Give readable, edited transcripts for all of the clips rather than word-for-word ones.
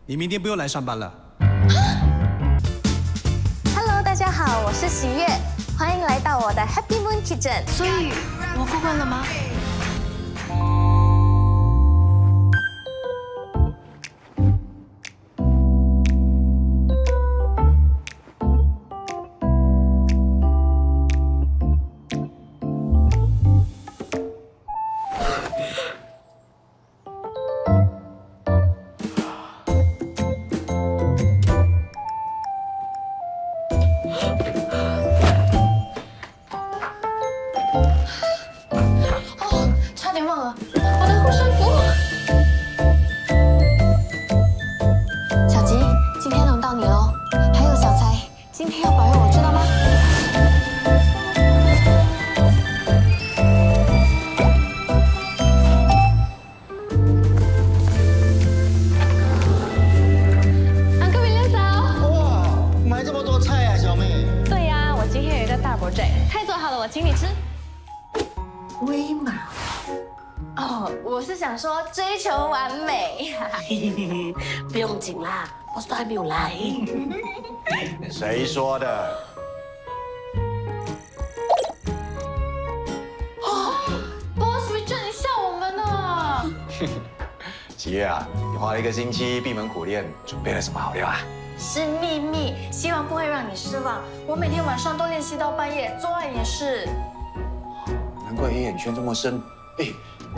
你明天不用来上班了。Hello， 大家好，我是喜悦，欢迎来到我的 Happy Moon Kitchen。所以，我过关了吗？差点忘了，我的护身符。小吉，今天轮到你喽。还有小才，今天要保佑我，知道吗？安哥，明天早。哇，买这么多菜啊，小妹。对呀，我今天有一个大 project，菜做好了我请你吃。威马。哦，我是想说追求完美。不用紧啦，boss 都还没有来。谁说的？ Boss Richard， 你笑我们呢？喜悦啊，你花了1个星期闭门苦练，准备了什么好料啊？是秘密，希望不会让你失望。我每天晚上都练习到半夜，昨晚也是。难怪黑眼圈这么深。哎，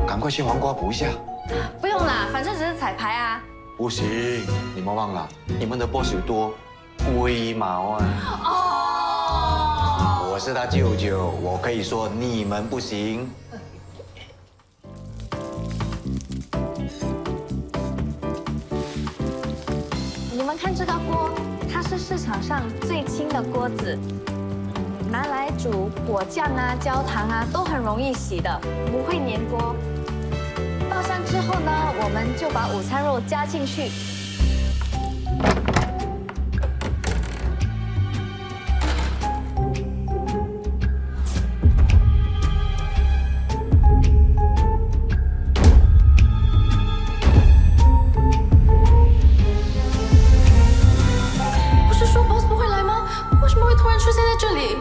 赶快去黄瓜补一下。不用啦，反正只是彩排啊。不行，你们忘了，你们的 boss 有多龟毛啊？哦。我是他舅舅，我可以说你们不行。你们看这个锅，它是市场上最轻的锅子，拿来煮果酱啊、焦糖啊都很容易洗的，不会粘锅。倒上之后呢，我们就把午餐肉加进去。不是说 boss 不会来吗？为什么会突然出现在这里？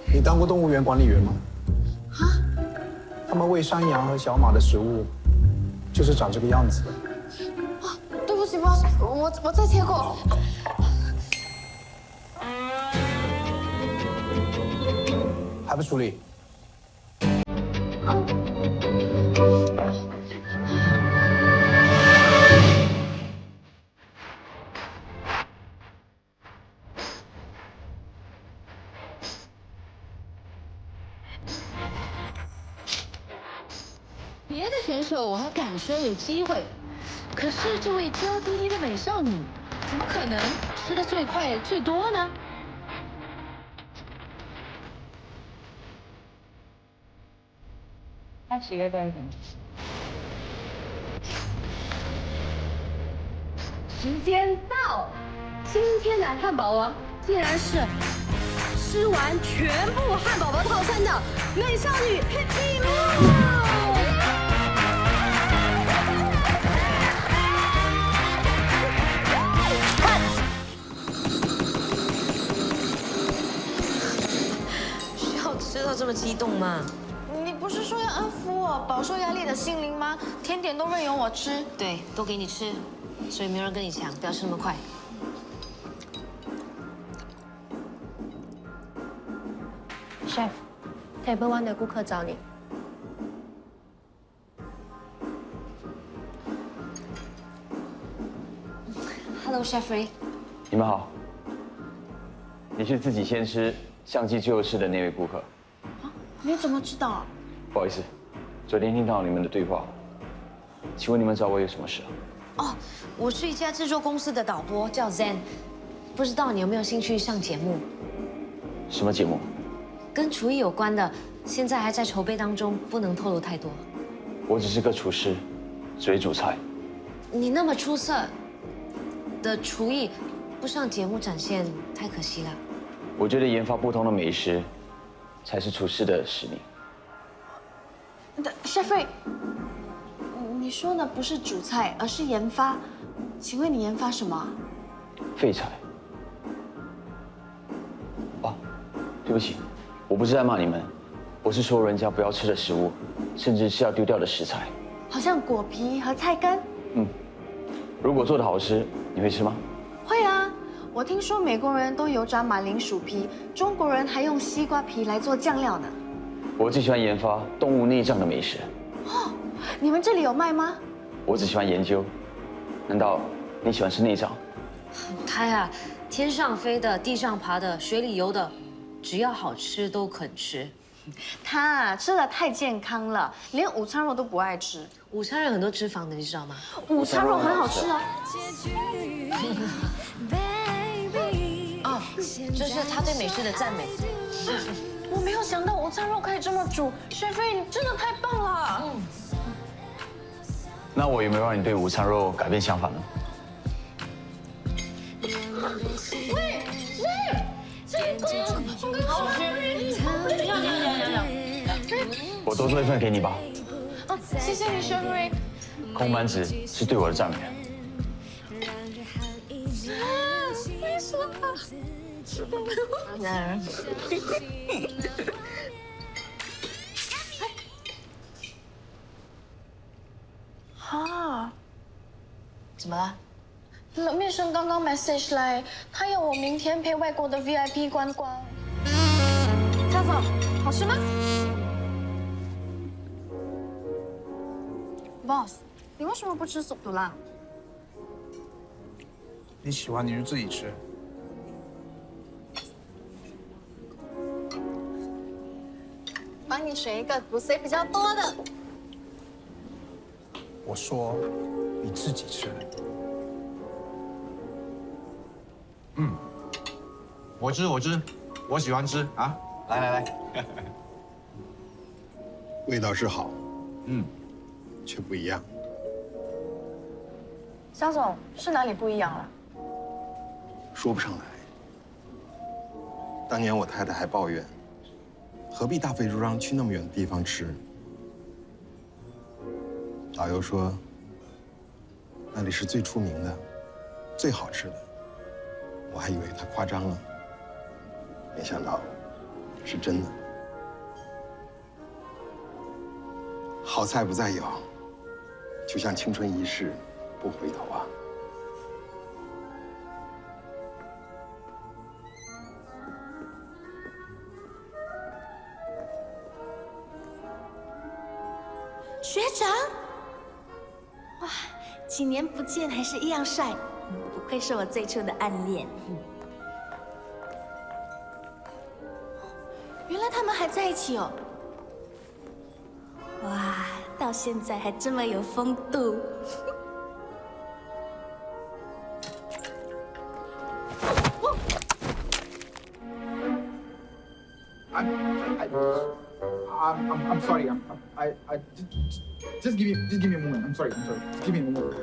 你当过动物园管理员吗？啊？他们喂山羊和小马的食物，就是长这个样子。对不起 boss， 我再切过。还不处理？别的选手我还敢说有机会，可是这位娇滴滴的美少女，怎么可能吃的最快最多呢？开始了，时间到，今天的汉堡王竟然是吃完全部汉堡包套餐的美少女一路。需要吃到这么激动吗？你不是说要安抚我饱受压力的心灵吗？甜点都任由我吃。对，都给你吃，所以没有人跟你抢，不要吃那么快。Chef， Table One 的顾客找你。Hello Jeffrey， 你们好，你是自己先吃相机最后吃的那位顾客。你怎么知道？不好意思，昨天听到你们的对话，请问你们找我有什么事啊？哦，我是一家制作公司的导播，叫 Zen， 不知道你有没有兴趣上节目？什么节目？跟厨艺有关的，现在还在筹备当中，不能透露太多。我只是个厨师，只会煮菜。你那么出色的厨艺，不上节目展现太可惜了。我觉得研发不同的美食，才是厨师的使命。Chef Ray，你说的不是煮菜，而是研发。请问你研发什么？废材。啊，对不起，我不是在骂你们，我是说人家不要吃的食物，甚至是要丢掉的食材。好像果皮和菜根。如果做得好吃，你会吃吗？会啊，我听说美国人都油炸马铃薯皮，中国人还用西瓜皮来做酱料呢。我最喜欢研发动物内脏的美食。哦，你们这里有卖吗？我只喜欢研究。难道你喜欢吃内脏？他呀，天上飞的、地上爬的、水里游的，只要好吃都肯吃。他吃的太健康了，连午餐肉都不爱吃。午餐有很多脂肪的，你知道吗？午餐肉很好吃啊。哦，这是他对美食的赞美。我没有想到午餐肉可以这么煮，Chef Ray，你真的太棒了。那我有没有让你对午餐肉改变想法呢？我多做一份给你吧。哦，谢谢你，Chef Ray。空班子是对我的赞美。没说他。啊，怎么了？冷面生刚刚 message 来，他要我明天陪外国的 VIP 观光。家总，好吃吗 ？Boss， 你为什么不吃速度啦？你喜欢你就自己吃。帮你选一个骨髓比较多的。我说，你自己吃。我吃，我喜欢吃啊！来，味道是好，却不一样。肖总是哪里不一样了？说不上来。当年我太太还抱怨，何必大费周章去那么远的地方吃？导游说，那里是最出名的，最好吃的。我还以为他夸张了，没想到是真的。好菜不再有，就像青春一逝不回头啊。学长，哇，几年不见还是一样帅，不愧是我最初的暗恋。原来他们还在一起哦。哇，到现在还这么有风度。I'm sorry. Just give me a moment. I'm sorry. Just give me a moment.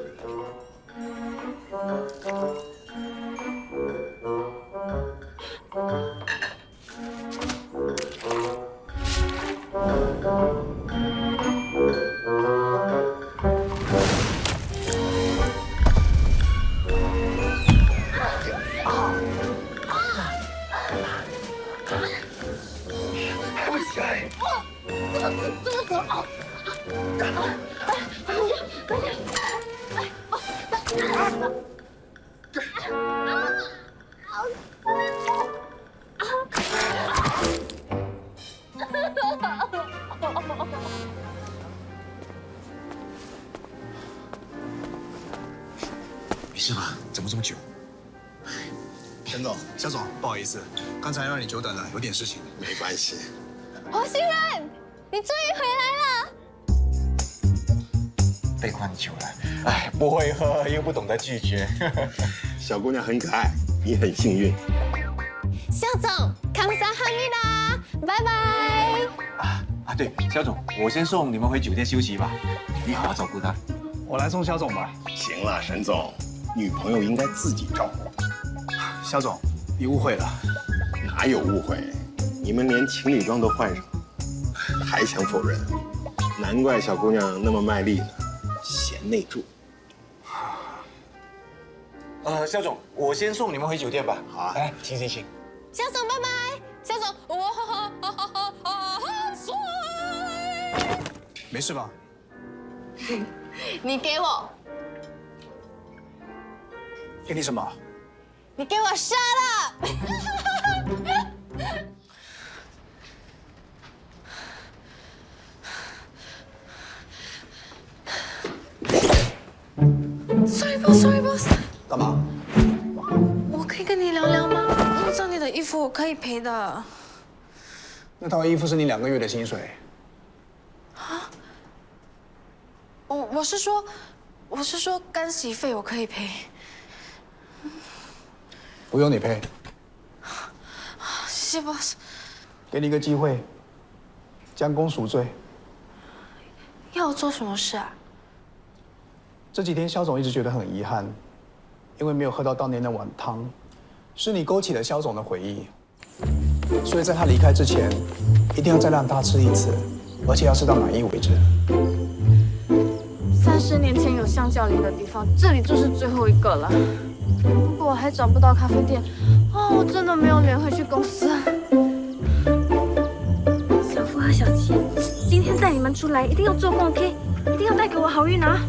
没事吧？怎么这么久？陈总、肖总，不好意思，刚才让你久等了，有点事情。没关系。黄熙然，你终于回来了！被灌酒了，哎，不会喝又不懂得拒绝。小姑娘很可爱，你很幸运。肖总，康萨哈密啦，拜拜。对，肖总，我先送你们回酒店休息吧，你好好照顾她。我来送肖总吧。行了，沈总，女朋友应该自己照顾。肖总，你误会了。哪有误会？你们连情侣装都换上，还想否认？难怪小姑娘那么卖力呢，贤内助。肖总，我先送你们回酒店吧。好啊，来，请。肖总，拜拜。肖总，没事吧？你给我，给你什么？你给我杀了！Sorry boss， 干嘛？我可以跟你聊聊吗？弄脏你的衣服我可以赔的。那套衣服是你2个月的薪水。我是说干洗费我可以赔。不用你赔，谢谢 boss。给你一个机会，将功赎罪。要我做什么事啊？这几天肖总一直觉得很遗憾，因为没有喝到当年的碗汤，是你勾起了肖总的回忆，所以在他离开之前，一定要再让他吃一次，而且要吃到满意为止。 30年前有香蕉林的地方，这里就是最后一个了。不过我还找不到咖啡店，我真的没有脸回去公司。小福和小琪，今天带你们出来一定要做梦 ，OK？ 一定要带给我好运啊！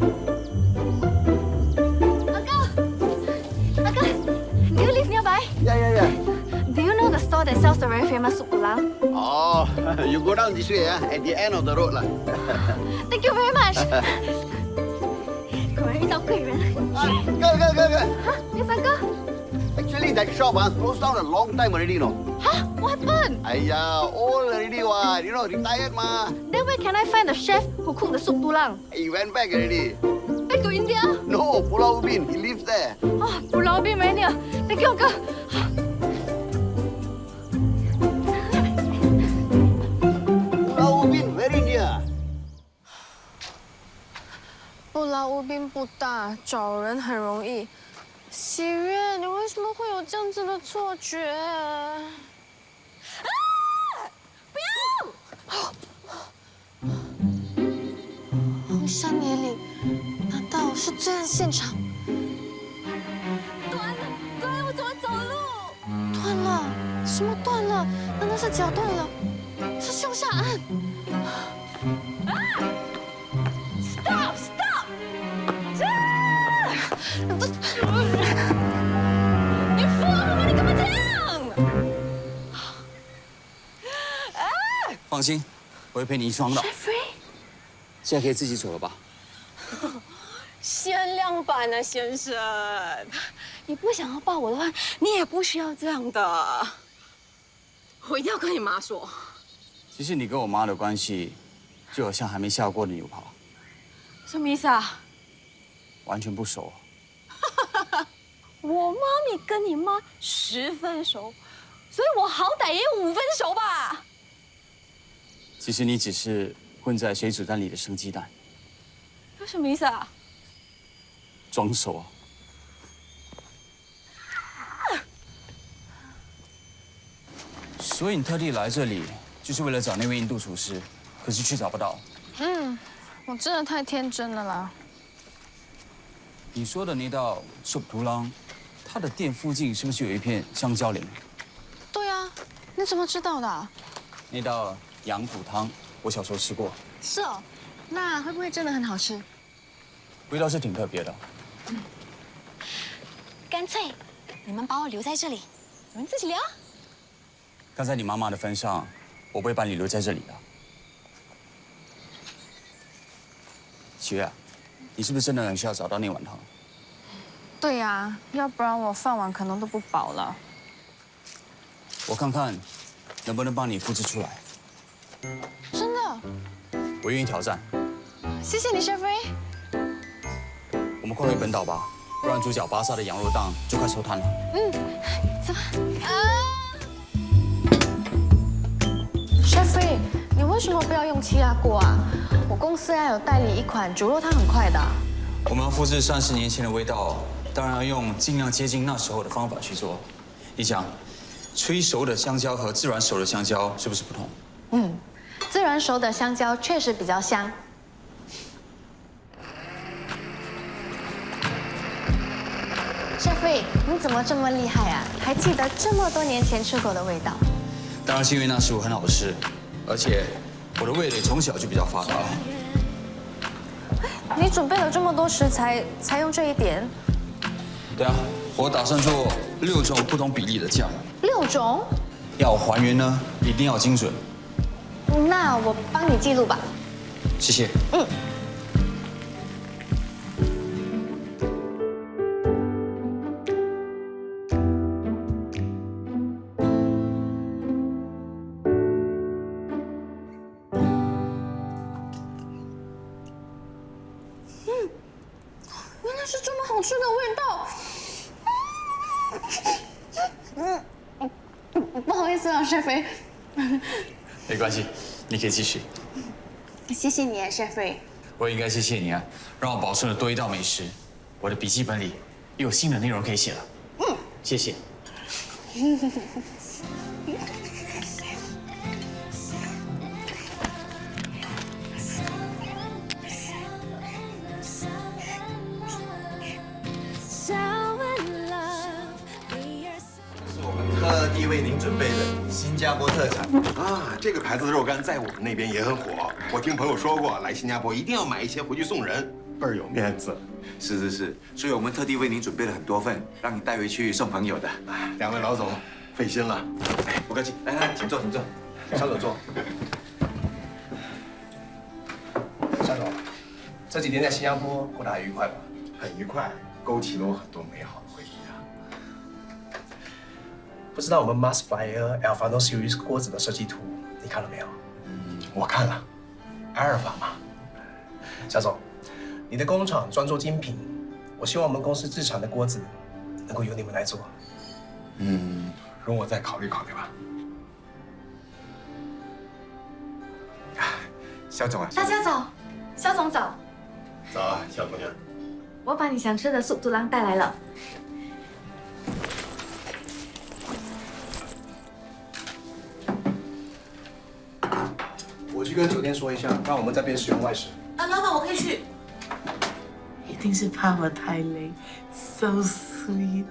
阿哥 ，Do you live nearby? Yeah. Do you know the store that sells the very famous soup tulang? Oh, you go down this way, at the end of the road lah. Thank you very much. 果然遇到贵人。Go. Yes, uncle. Actually, that shop closed down a long time already, no? Huh? What happened? Old already, what? Retired ma. Then where can I find the chef who cooked the soup tulang? He went back already. Back to India? No, Pulau Ubin. He lives there. Pulau Ubin very near. Thank you, uncle. Pulau Ubin very near. 布劳乌宾不大，找人很容易。喜悦，你为什么会有这样子的错觉？不要！红山野岭，难道是罪案现场？断了！我怎么走路？断了？什么断了？难道是脚断了？是凶杀案！Stop！ 你疯了吗？你干嘛这样？放心，我会陪你一起闯岛。现在可以自己走了吧？限量版啊，先生！你不想要抱我的话，你也不需要这样的。我一定要跟你妈说。其实你跟我妈的关系，就好像还没下过的牛扒，什么意思啊？完全不熟。我妈咪跟你妈10分熟，所以我好歹也有5分熟吧。其实你只是混在水煮蛋里的生鸡蛋。这什么意思啊？装熟啊！所以你特地来这里，就是为了找那位印度厨师，可是却找不到。我真的太天真了啦。你说的那道 soup tulang，它的店附近是不是有一片香蕉林？对啊，你怎么知道的？那道羊骨汤，我小时候吃过，是哦，那会不会真的很好吃？味道是挺特别的。干脆你们把我留在这里，你们自己聊。刚才你妈妈的份上，我不会把你留在这里的。喜悦，你是不是真的很需要找到那碗汤？对呀，要不然我饭碗可能都不保了。我看看能不能帮你复制出来。真的？我愿意挑战。谢谢你，Chef Ray。们快回本岛吧，不然主角巴萨的羊肉档就快收摊了。怎么？Chef，你为什么不要用气压锅啊？我公司有代理一款煮肉汤很快的。我们要复制30年前的味道，当然要用尽量接近那时候的方法去做。你想，催熟的香蕉和自然熟的香蕉是不是不同？自然熟的香蕉确实比较香。Chef，你怎么这么厉害啊？还记得这么多年前吃过的味道？当然是因为那食物很好吃，而且我的味蕾从小就比较发达。你准备了这么多食材，才用这一点？对啊，我打算做6种不同比例的酱。6种？要还原呢，一定要精准。那我帮你记录吧。谢谢。原来是这么好吃的味道。不好意思啊，Chef。没关系，你可以继续。谢谢你，Chef。我也应该谢谢你啊，让我保存了多一道美食。我的笔记本里又有新的内容可以写了。谢谢。特地为您准备的新加坡特产啊，这个牌子的肉干在我们那边也很火。我听朋友说过，来新加坡一定要买一些回去送人，倍儿有面子。是，所以我们特地为您准备了很多份，让你带回去送朋友的。2位老总，费心了。哎，不客气，来，请坐。小总坐。夏总，这几天在新加坡过得还愉快吧？很愉快，勾起了我很多美好的回忆啊。不知道我们 Mars Fire Alfano Series 锅子的设计图你看了没有？我看了，阿尔法嘛。夏总，你的工厂专做精品，我希望我们公司制产的锅子能够由你们来做。容我再考虑考虑吧。肖总啊，大家早，肖总早。早啊，小姑娘。我把你想吃的素肚腩带来了。我去跟酒店说一下，让我们这边使用外食。老板，我可以去。一定是怕我太累 ，so sweet。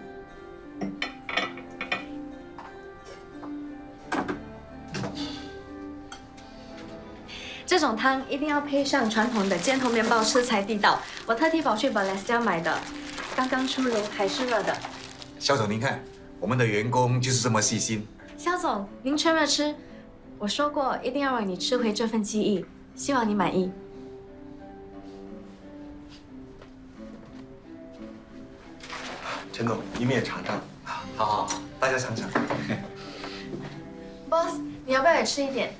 这种汤一定要配上传统的尖头面包吃才地道。我特地跑去 Balestier 买的，刚刚出炉还是热的。肖总您看，我们的员工就是这么细心。肖总，您趁热吃。我说过一定要让你吃回这份记忆，希望你满意。陈总，你们也尝尝。好，大家尝尝。Boss， 你要不要也吃一点？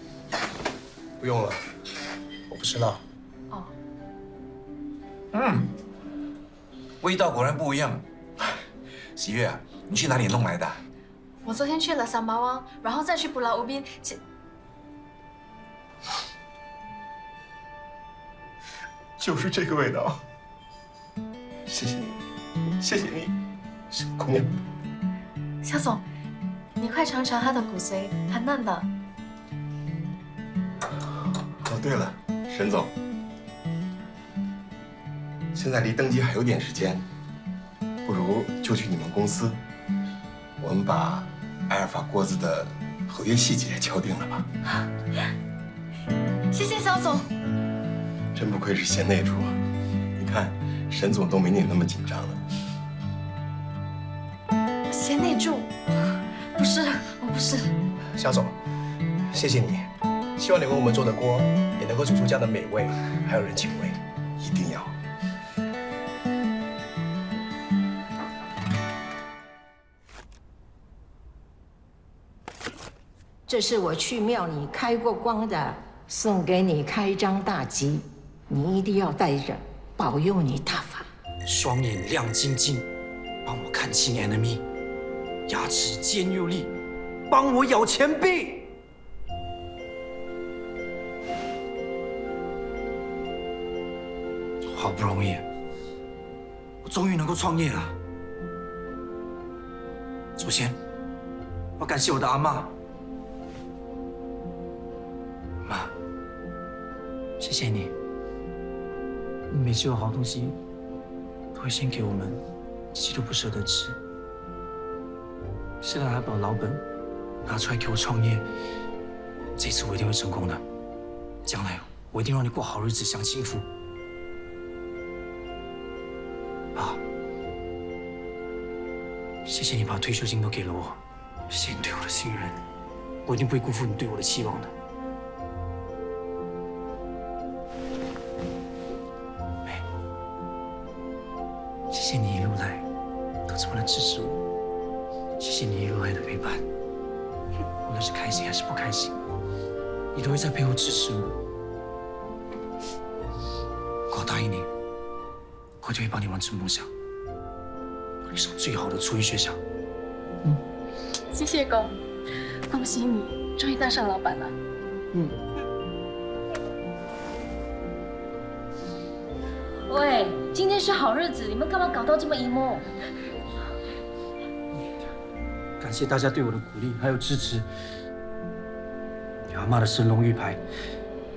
不用了，我不吃辣。哦。味道果然不一样。喜悦啊，你去哪里弄来的？我昨天去了三巴湾，然后再去布劳乌宾。就是这个味道。谢谢你，谢谢你，小姑娘。肖总，你快尝尝它的骨髓，很嫩的。哦，对了，沈总，现在离登机还有点时间，不如就去你们公司，我们把埃尔法锅子的合约细节敲定了吧。谢谢肖总。真不愧是贤内助啊！你看，沈总都没你那么紧张了。贤内助？不是，我不是。肖总，谢谢你，希望你为我们做的锅也能够煮出这样的美味，还有人情味。一定要。这是我去庙里开过光的，送给你开张大吉，你一定要带着，保佑你大发。双眼亮晶晶，帮我看清 enemy， 牙齿尖又利，帮我咬钱币。好不容易，我终于能够创业了。首先，我感谢我的阿嬷。妈，谢谢你，你每次有好东西都会先给我们，自己都不舍得吃。现在还把老本拿出来给我创业，这次我一定会成功的。将来我一定让你过好日子，享清福。爸，谢谢你把退休金都给了我，谢谢你对我的信任，我一定不会辜负你对我的期望的。谢谢你一路来都这么的支持我，谢谢你一路来的陪伴，无论是开心还是不开心，你都会在背后支持我。我答应你，我一定会帮你完成梦想，帮你上最好的厨艺学校。谢谢公，恭喜你终于当上老板了。喂，今天是好日子，你们干嘛搞到这么 emo？ 感谢大家对我的鼓励还有支持，有阿妈的神龙玉牌，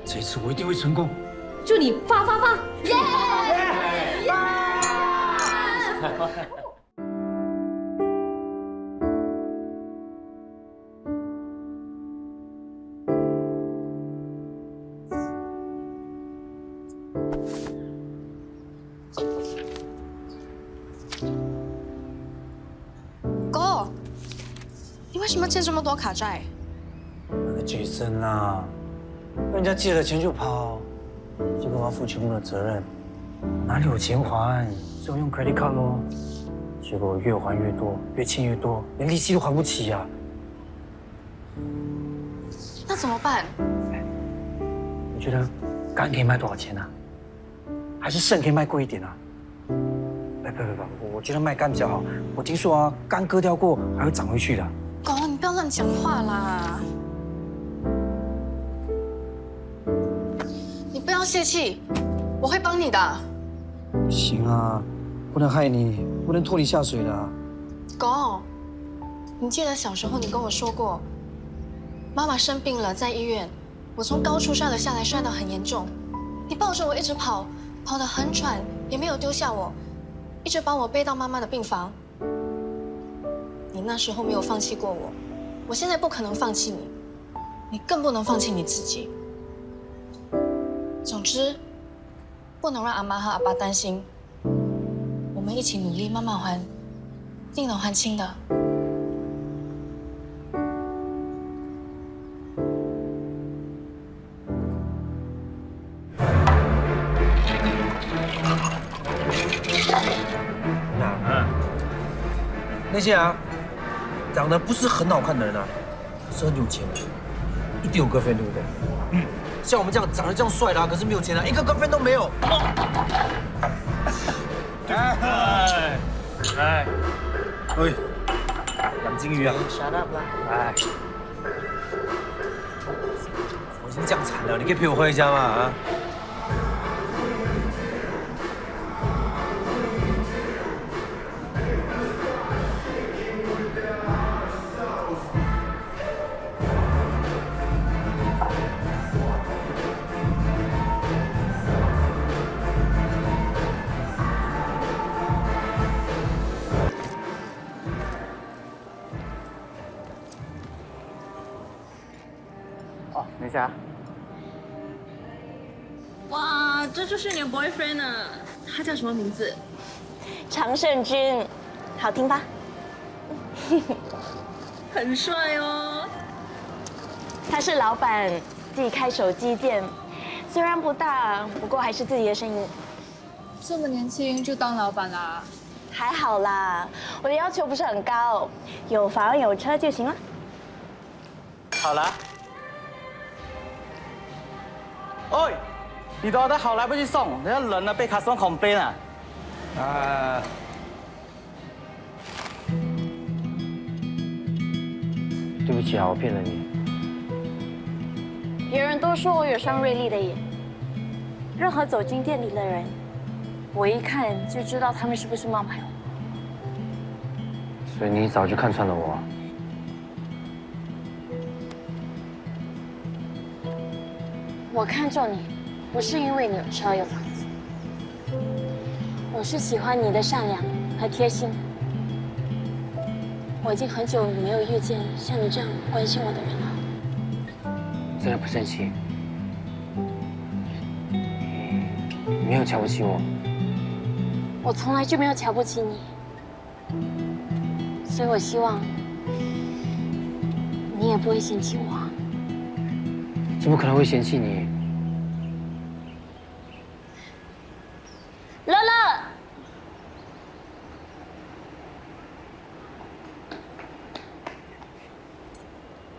这一次我一定会成功。祝你发！耶！哥，你为什么借这么多卡债？那个Jason啊，人家借了钱就跑，结果我要负全部的责任，哪里有钱还？只有用 credit card 咯。结果越还越多，越欠越多，连利息都还不起呀。那怎么办？你觉得肝可以卖多少钱啊？还是肾可以卖贵一点啊？不，我觉得卖肝比较好。我听说啊，肝割掉过还会长回去的。狗，你不要乱讲话啦！你不要泄气，我会帮你的。行啊，不能害你，不能拖你下水的啊。狗，你记得小时候你跟我说过，妈妈生病了，在医院，我从高处摔了下来，摔得很严重。你抱着我一直跑，跑得很喘，也没有丢下我，一直把我背到妈妈的病房。你那时候没有放弃过我，我现在不可能放弃你，你更不能放弃你自己。总之，不能让阿妈和阿爸担心，我们一起努力，慢慢还，一定能还清的。那些啊，长得不是很好看的人啊，可是很有钱的，一定有girlfriend，对不对？像我们这样长得这样帅的啊，可是没有钱啊，一个girlfriend都没有。养金鱼啊 ！Shut up 啦！哎，我已经这样惨了，你可以陪我回家吗？啊？等一下。哇，这就是你的 boyfriend 啊！他叫什么名字？常胜军，好听吧？很帅哦。他是老板，自己开手机店，虽然不大，不过还是自己的生意。这么年轻就当老板啦？还好啦，我的要求不是很高，有房有车就行了。好了。喂，你的 order 好来不及送，人家人呢被 customer complain 啊。啊！对不起啊，我骗了你。别人都说我有双锐利的眼，任何走进店里的人，我一看就知道他们是不是冒牌货。所以你早就看穿了我。我看中你，不是因为你有车有房子，我是喜欢你的善良和贴心。我已经很久没有遇见像你这样关心我的人了。真的不生气？你没有瞧不起我？我从来就没有瞧不起你，所以我希望你也不会嫌弃我。怎么可能会嫌弃你？乐乐，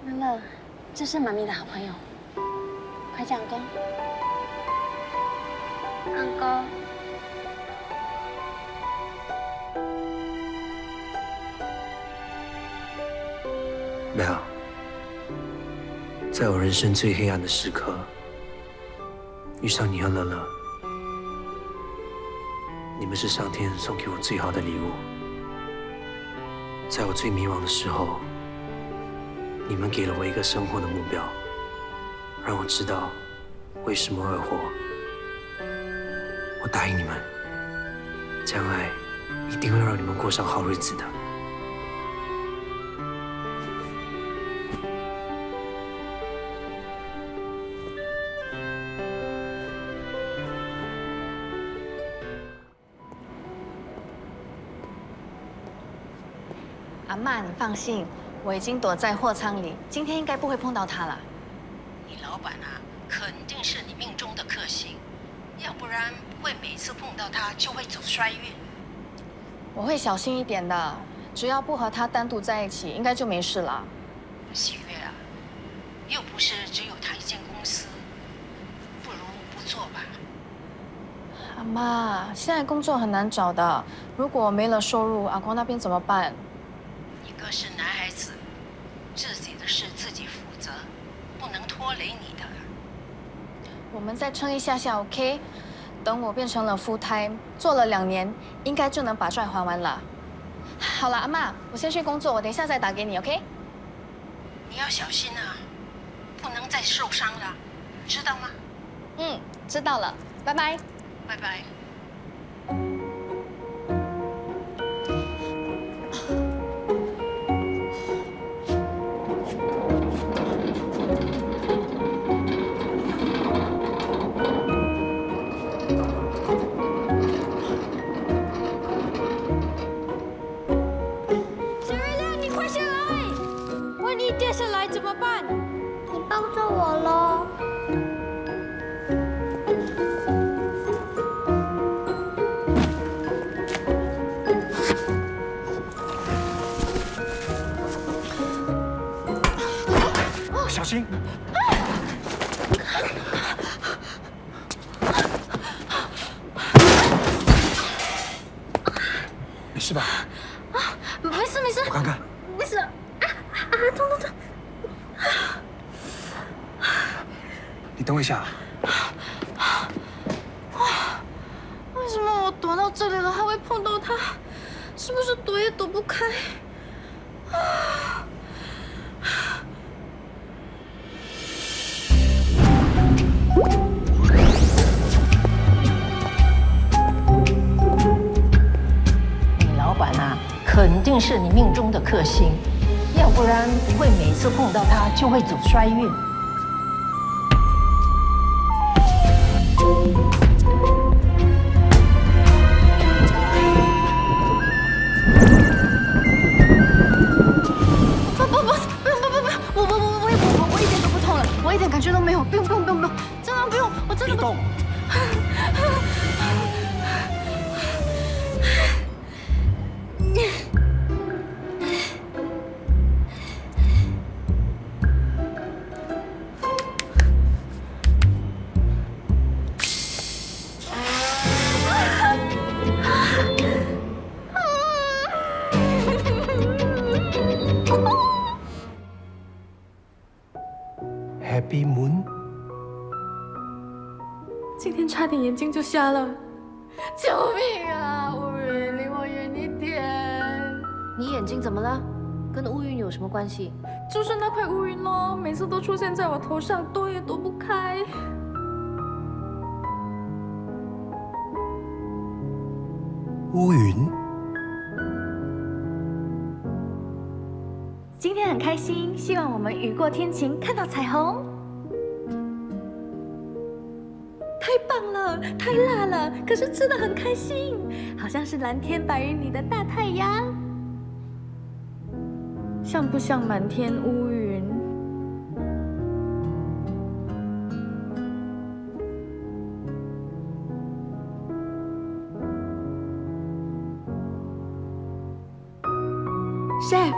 乐乐，这是妈咪的好朋友，快叫阿公。阿公。没有。在我人生最黑暗的时刻，遇上你和乐乐，你们是上天送给我最好的礼物。在我最迷惘的时候，你们给了我一个生活的目标，让我知道为什么而活。我答应你们，将来一定会让你们过上好日子的。阿嬷，你放心，我已经躲在货仓里，今天应该不会碰到他了。你老板啊，肯定是你命中的克星，要不然不会每次碰到他就会走衰运。我会小心一点的，只要不和他单独在一起，应该就没事了。喜悦啊，又不是只有他一间公司，不如不做吧。阿妈，现在工作很难找的，如果没了收入，阿公那边怎么办？一个是男孩子，自己的事自己负责，不能拖累你的。我们再撑一下下 ，OK？ 等我变成了full time，做了2年，应该就能把债还完了。好了，阿妈，我先去工作，我等一下再打给你 ，OK？ 你要小心啊，不能再受伤了，知道吗？嗯，知道了，拜拜。拜拜。跌下来怎么办？你帮着我喽。小心！没事吧？没事没事。我看看。没事。痛痛痛！你等我一下。为什么我躲到这里了还会碰到他？是不是躲也躲不开？你老板啊，肯定是你命中的克星。要不然不会每次碰到他就会走衰运。我一点都不痛了，我一点感觉都没有，不用，真的不用，我真的不动。Happy Moon。今天差点眼睛就瞎了，救命啊！乌云，离我远一点。你眼睛怎么了？跟乌云有什么关系？就是那块乌云咯，每次都出现在我头上，躲也躲不开。乌云。今天很开心，希望我们雨过天晴，看到彩虹。太棒了，太辣了，可是吃的很开心，好像是蓝天白云里的大太阳。像不像满天乌云？Chef，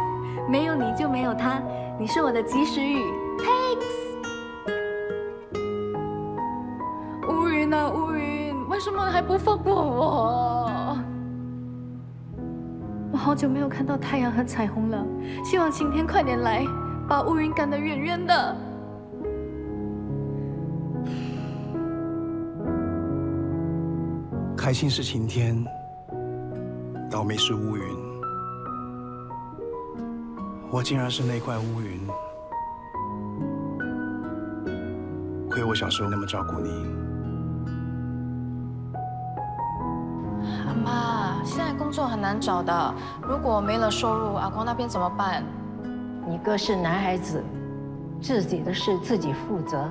没有你就没有他，你是我的及时雨 ，Thanks。乌云啊乌云，为什么还不放过我？我好久没有看到太阳和彩虹了，希望晴天快点来，把乌云赶得远远的。开心是晴天，倒霉是乌云。我竟然是那块乌云，亏我小时候那么照顾你。阿妈，现在工作很难找的，如果没了收入，阿公那边怎么办？你哥是男孩子，自己的事自己负责，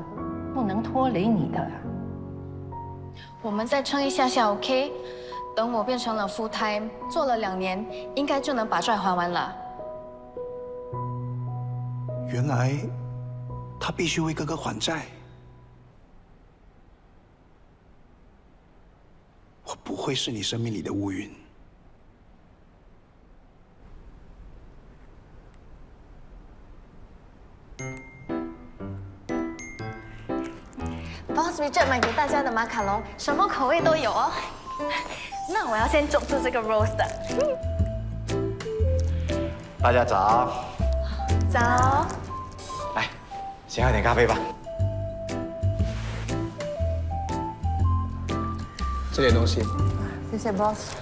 不能拖累你的。我们再撑一下下 ，OK？ 等我变成了full time，做了2年，应该就能把债还完了。原来他必须为哥哥还债。我不会是你生命里的乌云。Boss Richard 买给大家的马卡龙，什么口味都有哦。那我要先走出这个 roast 的。大家早。早。来，先喝点咖啡吧。这点东西。谢谢 boss。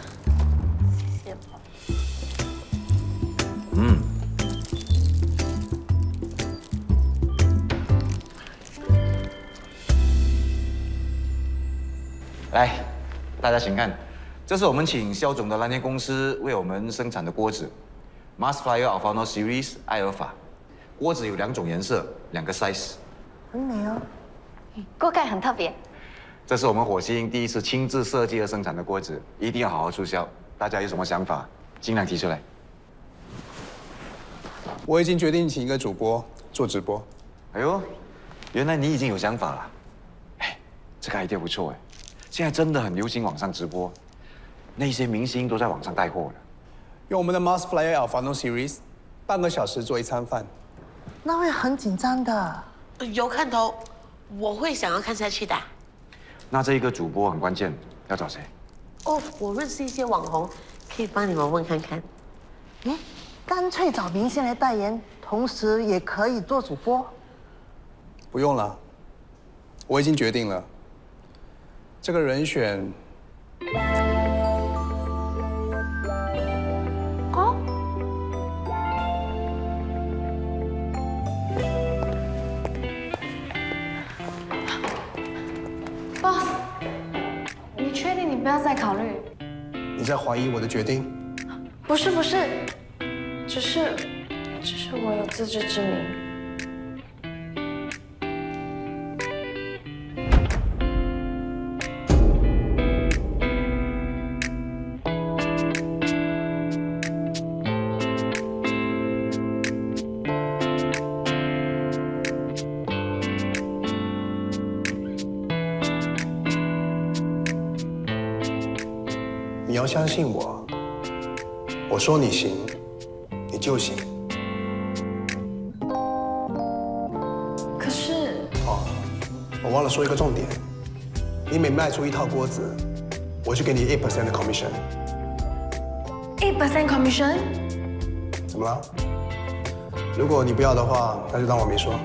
谢谢 boss。来，大家请看，这是我们请肖总的蓝天公司为我们生产的锅子 ，Mars Flyer Alphano Series 艾尔法。锅子有2种颜色，2个 size。很美哦。锅盖很特别。这是我们火星第一次亲自设计和生产的锅子，一定要好好促销。大家有什么想法，尽量提出来。我已经决定请一个主播做直播。哎呦，原来你已经有想法了。哎，这个 idea 不错哎。现在真的很流行网上直播，那些明星都在网上带货了。用我们的 Mars Flyer Alphano Series，半个小时做1餐饭。那会很紧张的。有看头，我会想要看下去的。那这一个主播很关键，要找谁？哦，我认识一些网红，可以帮你们问看看。干脆找明星来代言，同时也可以做主播。不用了，我已经决定了。这个人选，Boss， 你确定你不要再考虑？你在怀疑我的决定？不是，只是我有自知之明。你要相信我，我说你行，你就行。可是，我忘了说一个重点，你每卖出1套锅子，我就给你8% 的 commission。8% commission？ 怎么了？如果你不要的话，那就当我没说。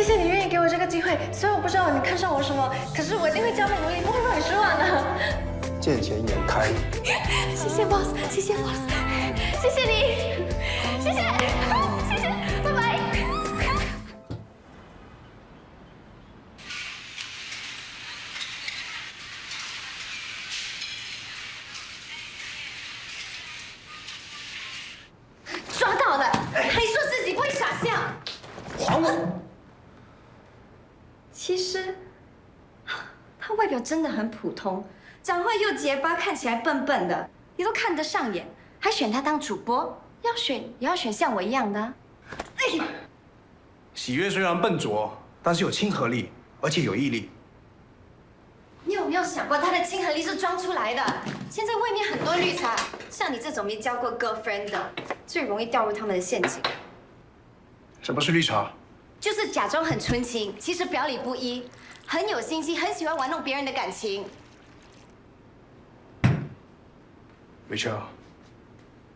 谢谢你愿意给我这个机会。虽然我不知道你看上我什么，可是我一定会加倍努力，不会让你失望的。见钱眼开。谢谢 boss， 谢谢 boss， 谢谢你，谢谢，谢谢，拜拜。抓到了，还说自己不会傻笑。还我！其实，他外表真的很普通，讲话又结巴，看起来笨笨的，你都看得上眼，还选他当主播？要选也要选像我一样的。哎，喜悦虽然笨拙，但是有亲和力，而且有毅力。你有没有想过，他的亲和力是装出来的？现在外面很多绿茶，像你这种没交过 girlfriend 的，最容易掉入他们的陷阱。什么是绿茶？就是假装很纯情，其实表里不一，很有心机，很喜欢玩弄别人的感情。Rachel，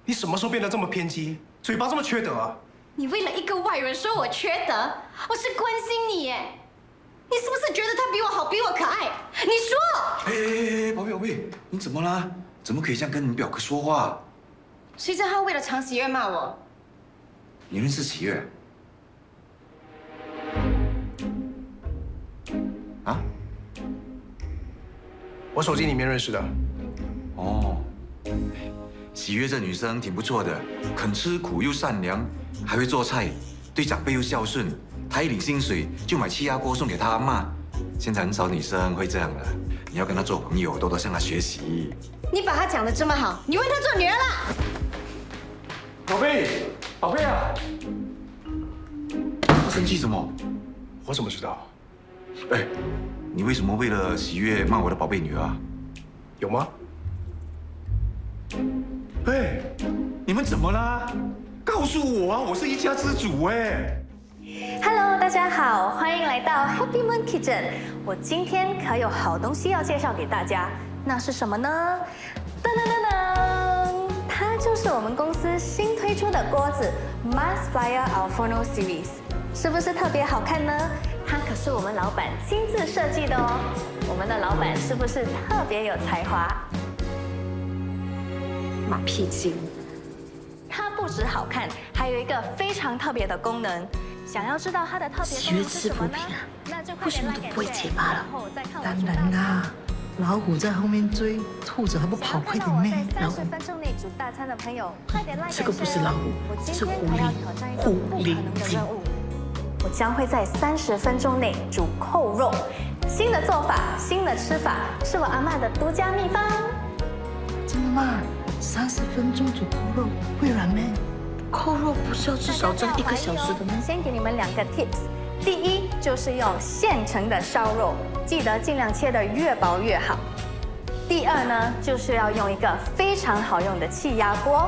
你什么时候变得这么偏激，嘴巴这么缺德啊？你为了一个外人说我缺德，我是关心你耶。你是不是觉得他比我好，比我可爱？你说。哎，宝贝宝贝，你怎么啦？怎么可以这样跟你表哥说话？谁知道他为了抢喜悦骂我？你认识喜悦？啊？我手机里面认识的。哦，喜悦这女生挺不错的，肯吃苦又善良，还会做菜，对长辈又孝顺。她一领薪水就买气压锅送给她阿嬷。现在很少女生会这样了，你要跟她做朋友，多多向她学习。你把她讲得这么好，你为她做女儿了？宝贝，宝贝啊！她生气什么？我怎么知道？哎，你为什么为了喜悦骂我的宝贝女儿啊？有吗？哎，你们怎么啦？告诉我啊！我是一家之主哎。Hello， 大家好，欢迎来到 Happy Moon Kitchen。我今天可有好东西要介绍给大家，那是什么呢？噔噔噔噔，它就是我们公司新推出的锅子 Mars Flyer Al Forno Series， 是不是特别好看呢？它可是我们老板亲自设计的哦。我们的老板是不是特别有才华？马屁精。它不止好看，还有一个非常特别的功能。想要知道它的特别功能是什么呢？为什么都不会结巴了？当然啦，老虎在后面追，兔子还不跑快点咩？老虎，分钟内煮大餐的朋友，快点来！这个不是老虎，是狐狸，狐狸精。我将会在30分钟内煮扣肉，新的做法，新的吃法，是我阿嬷的独家秘方。真的吗？30分钟煮扣肉会软咩？扣肉不是要至少蒸1个小时的吗？先给你们2个 tips。第一就是用现成的烧肉，记得尽量切得越薄越好。第二呢，就是要用一个非常好用的气压锅。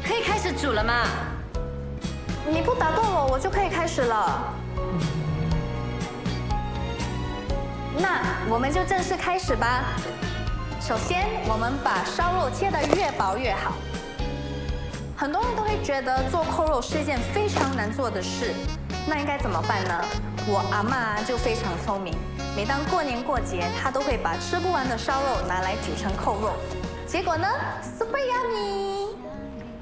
可以开始煮了吗？你不打断我，我就可以开始了。那我们就正式开始吧。首先，我们把烧肉切得越薄越好。很多人都会觉得做扣肉是一件非常难做的事，那应该怎么办呢？我阿嬷就非常聪明，每当过年过节，她都会把吃不完的烧肉拿来煮成扣肉，结果呢 ，super yummy。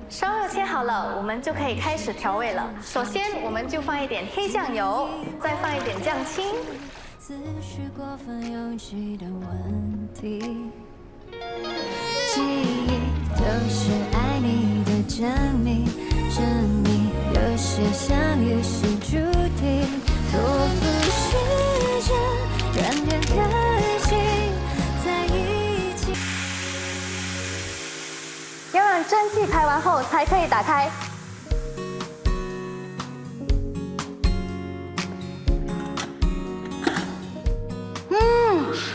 烧肉切好了，我们就可以开始调味了。首先，我们就放一点黑酱油，再放一点酱青。记忆都是爱你的证明，生命有些像游戏主题，多付时间，让两颗心在一起。要让蒸汽排完后才可以打开。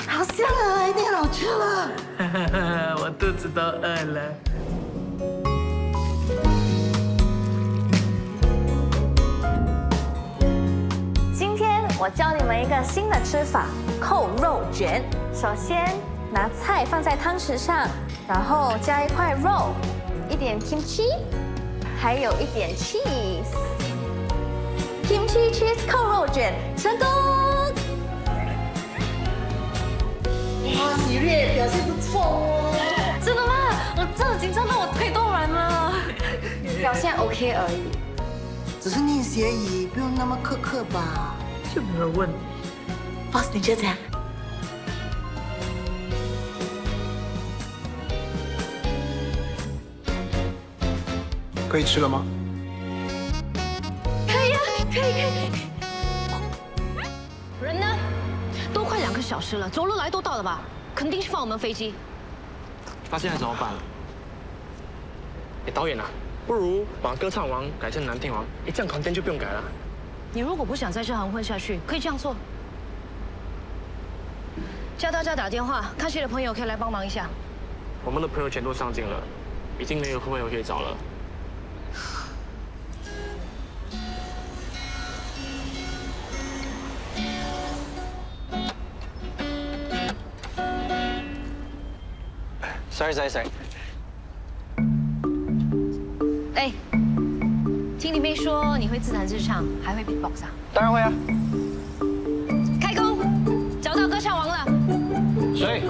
好香啊，一定很好吃了。我肚子都饿了。今天我教你们一个新的吃法——扣肉卷。首先拿菜放在汤匙上，然后加一块肉，一点 kimchi， 还有一点 cheese。kimchi cheese 扣肉卷点，成功！哇，喜悦表现不错哦。真的吗？我真的紧张到我腿都软了。表现 OK 而已。只是念习而已，不用那么苛刻吧？就没人问。boss， 你觉得怎样？可以吃了吗？可以啊，可以。人呢？都快2个小时了，走路来都到了吧？肯定是放我们飞机。那现在怎么办？导演啊，不如把歌唱王改成男天王，这样 content 就不用改了。你如果不想在这行混下去，可以这样做。叫大家打电话，看谁的朋友可以来帮忙一下。我们的朋友全都上镜了，已经没有朋友可以找了。Sorry。哎，听你妹说你会自弹自唱，还会 beatbox 啊？当然会啊。开工，找到歌唱王了。谁？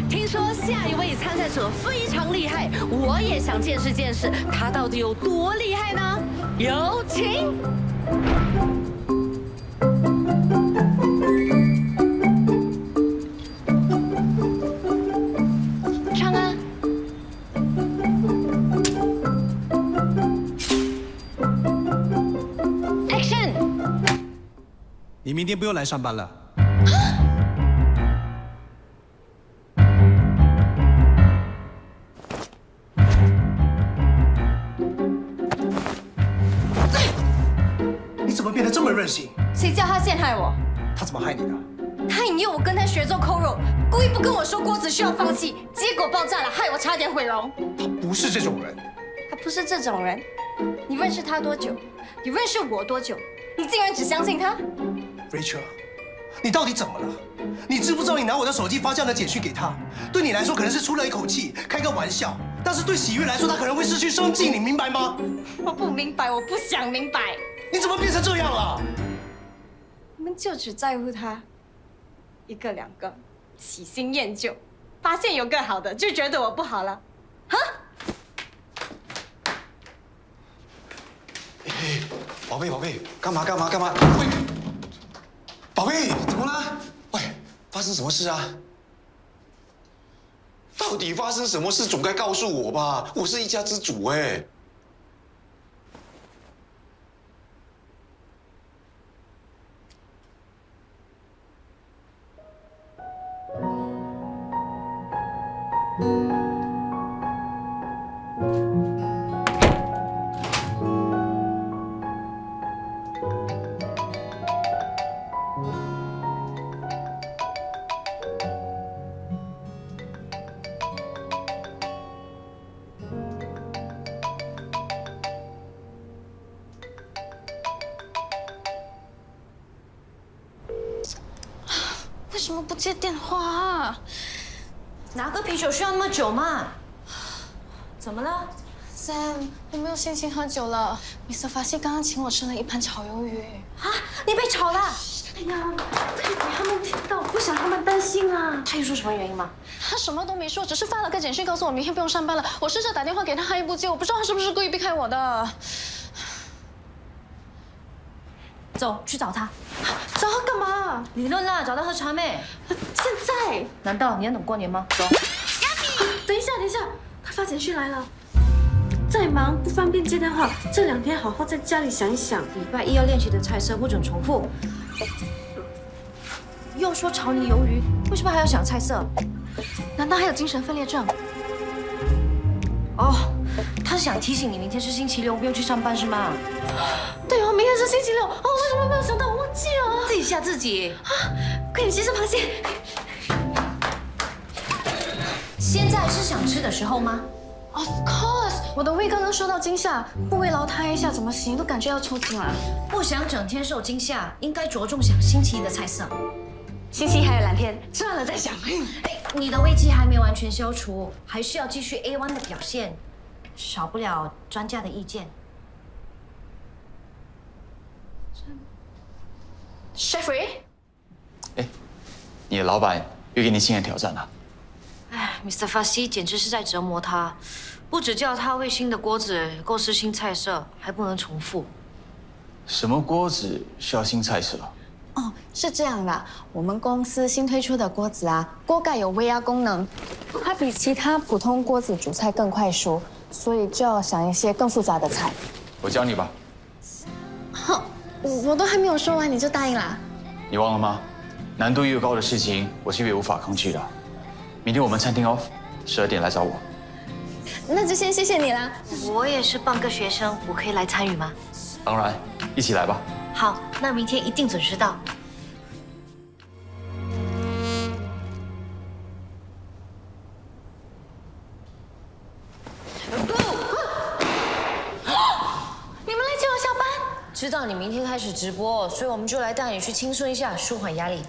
听说下一位参赛者非常厉害，我也想见识见识他到底有多厉害呢？有请。唱啊！ Action！ 你明天不用来上班了。你怎么变得这么任性？谁叫他陷害我？他怎么害你的？他引诱我跟他学做扣肉，故意不跟我说锅子需要放弃，结果爆炸了，害我差点毁容。他不是这种人。他不是这种人。你认识他多久？你认识我多久？你竟然只相信他 ？Rachel， 你到底怎么了？你知不知道你拿我的手机发这样的简讯给他，对你来说可能是出了一口气，开个玩笑，但是对喜悦来说，他可能会失去生计，你明白吗？我不明白，我不想明白。你怎么变成这样了？你们就只在乎他1个2个，喜新厌旧，发现有更好的就觉得我不好了，哈？宝贝，干嘛？喂，宝贝，怎么了？喂，发生什么事啊？到底发生什么事？总该告诉我吧，我是一家之主哎。为什么不接电话啊？拿个啤酒需要那么久吗？怎么了 ？Sam， 我没有心情喝酒了。Mr. 法西刚刚请我吃了一盘炒鱿鱼。啊，你被炒了？哎呀，可以给他们听到，不想他们担心啊。他有说什么原因吗？他什么都没说，只是发了个简讯告诉我明天不用上班了。我试着打电话给他，他也不接，我不知道他是不是故意避开我的。走，去找他。找他干嘛？理论啦，找他喝茶妹。现在？难道你要等过年吗？走。等一下，他发简讯来了。再忙不方便接电话，这2天好好在家里想一想。礼拜1要练习的菜色不准重复。又说炒你鱿鱼，为什么还要想菜色？难道还有精神分裂症？哦，他是想提醒你明天是星期6，不用去上班是吗？对哦，明天是星期6。哦，为什么没有想到？我忘记了。自己吓自己。啊，快点洗手螃蟹。现在是想吃的时候吗 ？Of course， 我的胃刚刚受到惊吓，不慰劳他一下怎么行？都感觉要抽筋了。不想整天受惊吓，应该着重想星期1的菜色。星期1还有2天，吃完了再想。哎，你的危机还没完全消除，还是要继续 A1 的表现，少不了专家的意见。Chef Ray， 你的老板又给你新的挑战了。哎 ，Mr. Fassi 简直是在折磨他，不只叫他为新的锅子构思新菜色，还不能重复。什么锅子需要新菜色？哦，是这样的，我们公司新推出的锅子啊，锅盖有微压功能，它比其他普通锅子煮菜更快熟，所以就要想一些更复杂的菜。我教你吧。哼，我都还没有说完你就答应啦？你忘了吗？难度越高的事情，我是越无法抗拒的。明天我们餐厅12点来找我。那就先谢谢你啦。我也是半个学生，我可以来参与吗？当然，一起来吧。好，那明天一定准时到。你们来接我下班？知道你明天开始直播，所以我们就来带你去轻松一下，舒缓压力。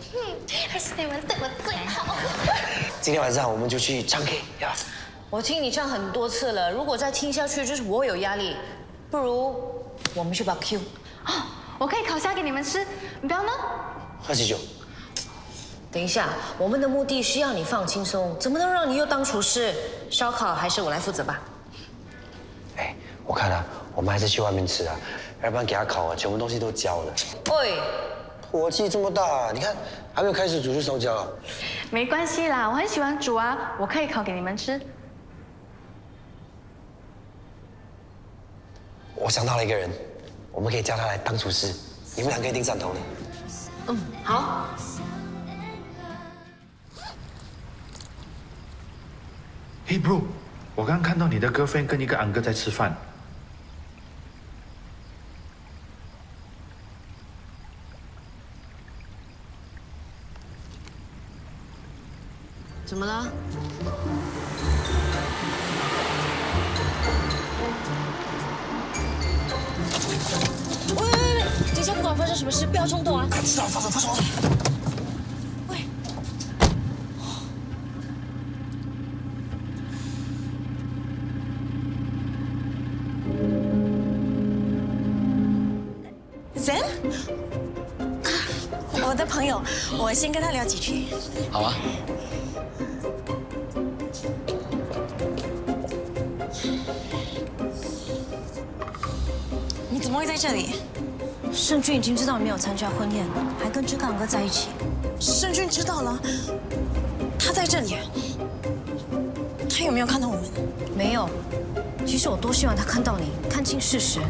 还是你们对我最好。今天晚上我们就去唱 K 呀。我听你唱很多次了，如果再听下去，就是我有压力。不如我们去把 Q。我可以烤虾给你们吃，你不要呢？喝喜酒。等一下，我们的目的是要你放轻松，怎么能让你又当厨师？烧烤还是我来负责吧。哎，我看啊，我们还是去外面吃啊，要不然给他烤啊，全部东西都焦了。喂，火气这么大，你看还没有开始煮就烧焦了。没关系啦，我很喜欢煮啊，我可以烤给你们吃。我想到了一个人，我们可以叫他来当厨师，你们两个一定赞同的。嗯，好。Hey bro， 我刚刚看到你的 girlfriend 跟一个安哥在吃饭。怎么了？喂！等一下，不管发生什么事，不要冲动啊！知道，放手。喂。Zen， 我的朋友，我先跟他聊几句。好啊。你怎么会在这里？盛俊已经知道你没有参加婚宴，还跟这个昂哥在一起。盛俊知道了，他在这里。他有没有看到我们？没有。其实我多希望他看到你，看清事实。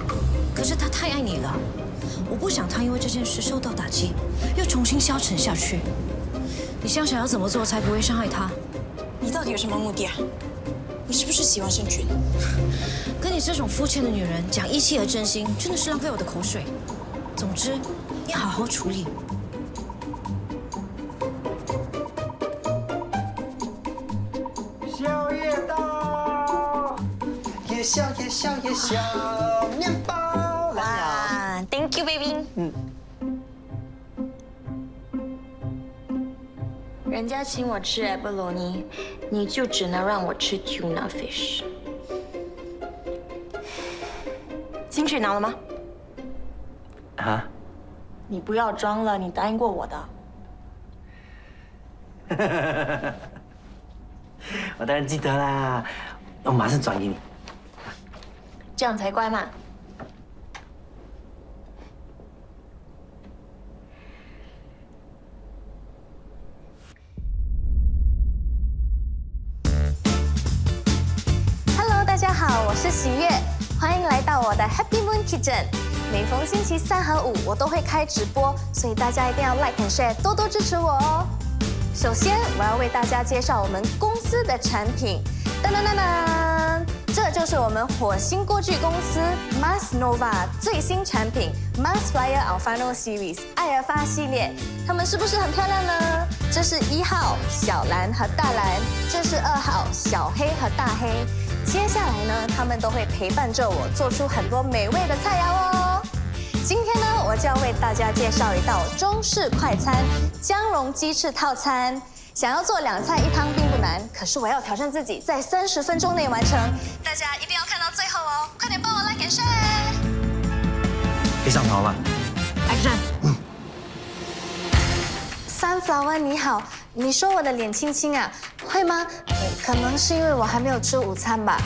可是他太爱你了，我不想他因为这件事受到打击，又重新消沉下去。你想想要怎么做才不会伤害他？你到底有什么目的啊？你是不是喜欢盛俊？跟你这种肤浅的女人讲义气和真心，真的是浪费我的口水。总之，你好好处理。宵夜到，夜宵，面包来了。 Thank you, baby。人家请我吃阿波罗尼，你就只能让我吃 tuna fish。薪水拿了吗？啊？你不要装了，你答应过我的。我当然记得啦，我马上转给你。这样才乖嘛。大家好，我是喜悦，欢迎来到我的 Happy Moon Kitchen。每逢星期3和5，我都会开直播，所以大家一定要 like and share， 多多支持我哦。首先，我要为大家介绍我们公司的产品，噔噔噔噔，这就是我们火星锅具公司 Mars Nova 最新产品 Mars Flyer Alfano Series 爱尔发系列，它们是不是很漂亮呢？这是1号小蓝和大蓝，这是2号小黑和大黑。接下来呢，他们都会陪伴着我，做出很多美味的菜肴哦。今天呢，我就要为大家介绍一道中式快餐姜蓉鸡翅套餐。想要做2菜1汤并不难，可是我要挑战自己，在30分钟内完成。大家一定要看到最后哦！快点帮我 like and share。可以上场了吗？ Action！ Sunflower 你好，你说我的脸青青啊，会吗？可能是因为我还没有吃午餐吧。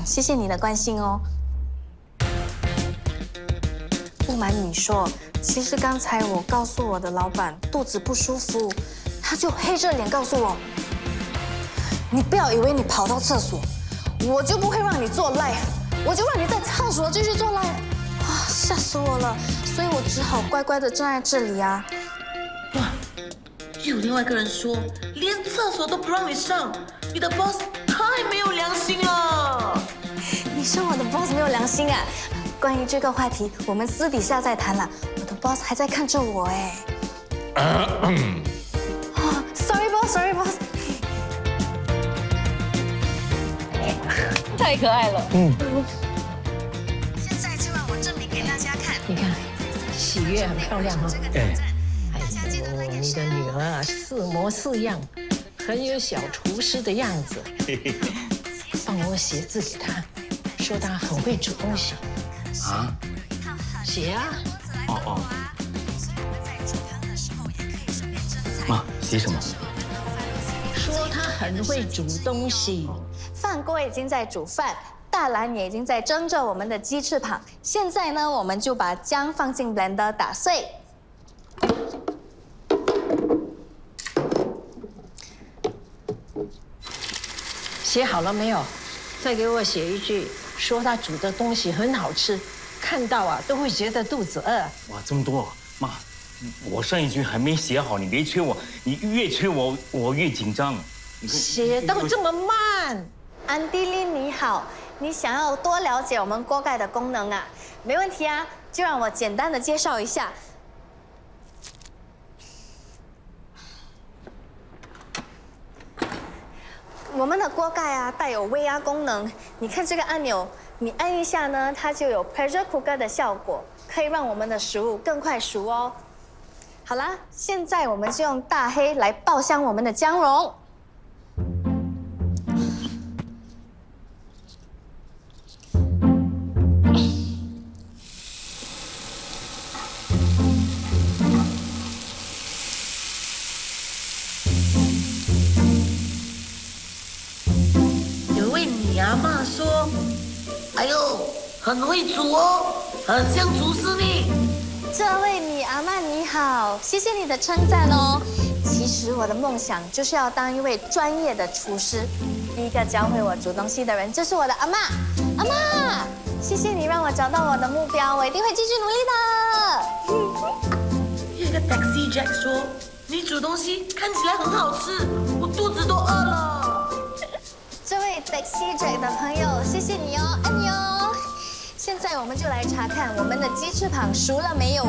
谢谢你的关心哦。不瞒你说，其实刚才我告诉我的老板肚子不舒服，他就黑着脸告诉我，你不要以为你跑到厕所，我就不会让你做 live， 我就让你在厕所继续做 live。啊，吓死我了！所以我只好乖乖的站在这里啊。哇，又有另外一个人说，连厕所都不让你上，你的 boss 太没有良心了。你说我的 boss 没有良心啊？关于这个话题，我们私底下再谈了。我的 boss 还在看着我哎。Sorry boss，Sorry boss。太可爱了。现在就让我证明给大家看。你看，喜悦很漂亮哦。哎呦，你的女儿啊，似模似样，很有小厨师的样子。帮我写字给她，说她很会煮东西。啊？写啊。哦。妈，写什么？说她很会煮东西。饭锅已经在煮饭，大篮也已经在蒸着我们的鸡翅膀。现在呢，我们就把姜放进 blender 打碎。写好了没有？再给我写一句，说她煮的东西很好吃，看到啊都会觉得肚子饿。哇，这么多，妈，我上一句还没写好，你别催我，你越催我越紧张。写到这么慢。安迪丽你好，你想要多了解我们锅盖的功能啊？没问题啊，就让我简单的介绍一下。我们的锅盖啊带有微压功能，你看这个按钮，你按一下呢，它就有 pressure cooker 的效果，可以让我们的食物更快熟哦。好啦，现在我们就用大黑来爆香我们的姜蓉。阿嬷说：“哎呦，很会煮哦，很像厨师呢。”这位你阿嬷你好，谢谢你的称赞哦。其实我的梦想就是要当一位专业的厨师。第一个教会我煮东西的人就是我的阿嬷。阿嬷，谢谢你让我找到我的目标，我一定会继续努力的。有一个 Taxi Jack 说：“你煮东西看起来很好吃，我肚子都饿了。”这位 Taxi Jack 的朋友，谢谢你哦，爱你哦。现在我们就来查看我们的鸡翅膀熟了没有。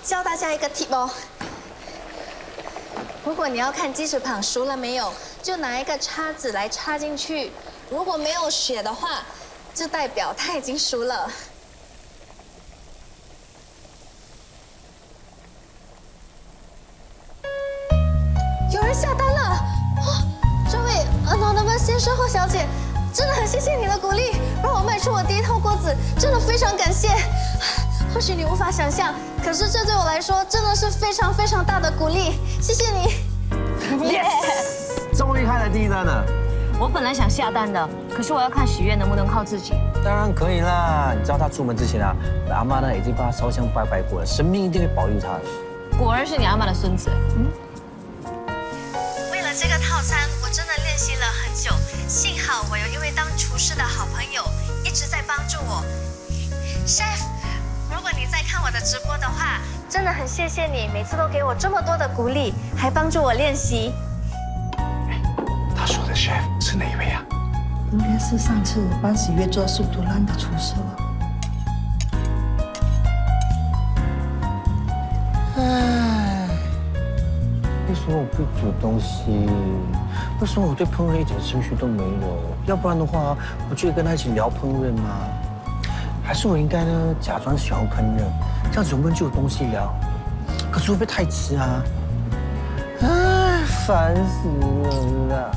教大家一个 tip 哦。如果你要看鸡翅膀熟了没有，就拿一个叉子来插进去。如果没有血的话，就代表它已经熟了。有人下单了！哦，这位anonymous先生或小姐，真的很谢谢你的鼓励，让我卖出我第一套锅子，真的非常感谢。或许你无法想象，可是这对我来说真的是非常非常大的鼓励，谢谢你。Yes， 终于开了第一单了。我本来想下单的，可是我要看许愿能不能靠自己。当然可以啦，你知道他出门之前啊，我阿妈呢已经帮他烧香拜拜过了，神明一定会保佑他的。果然是你阿妈的孙子。为了这个套餐，我真的练习了很久，幸好我有一位当厨师的好朋友一直在帮助我。Chef， 如果你在看我的直播的话，真的很谢谢你，每次都给我这么多的鼓励，还帮助我练习。他说的 chef 是哪一位啊？应该是上次帮喜悦做素图兰的厨师了。唉，为什么我不会煮东西？为什么我对烹饪一点兴趣都没有？要不然的话，我就会跟他一起聊烹饪吗？还是我应该呢假装喜欢烹饪，这样子我们就有东西聊，可是会不会太迟啊？哎，烦死了啦！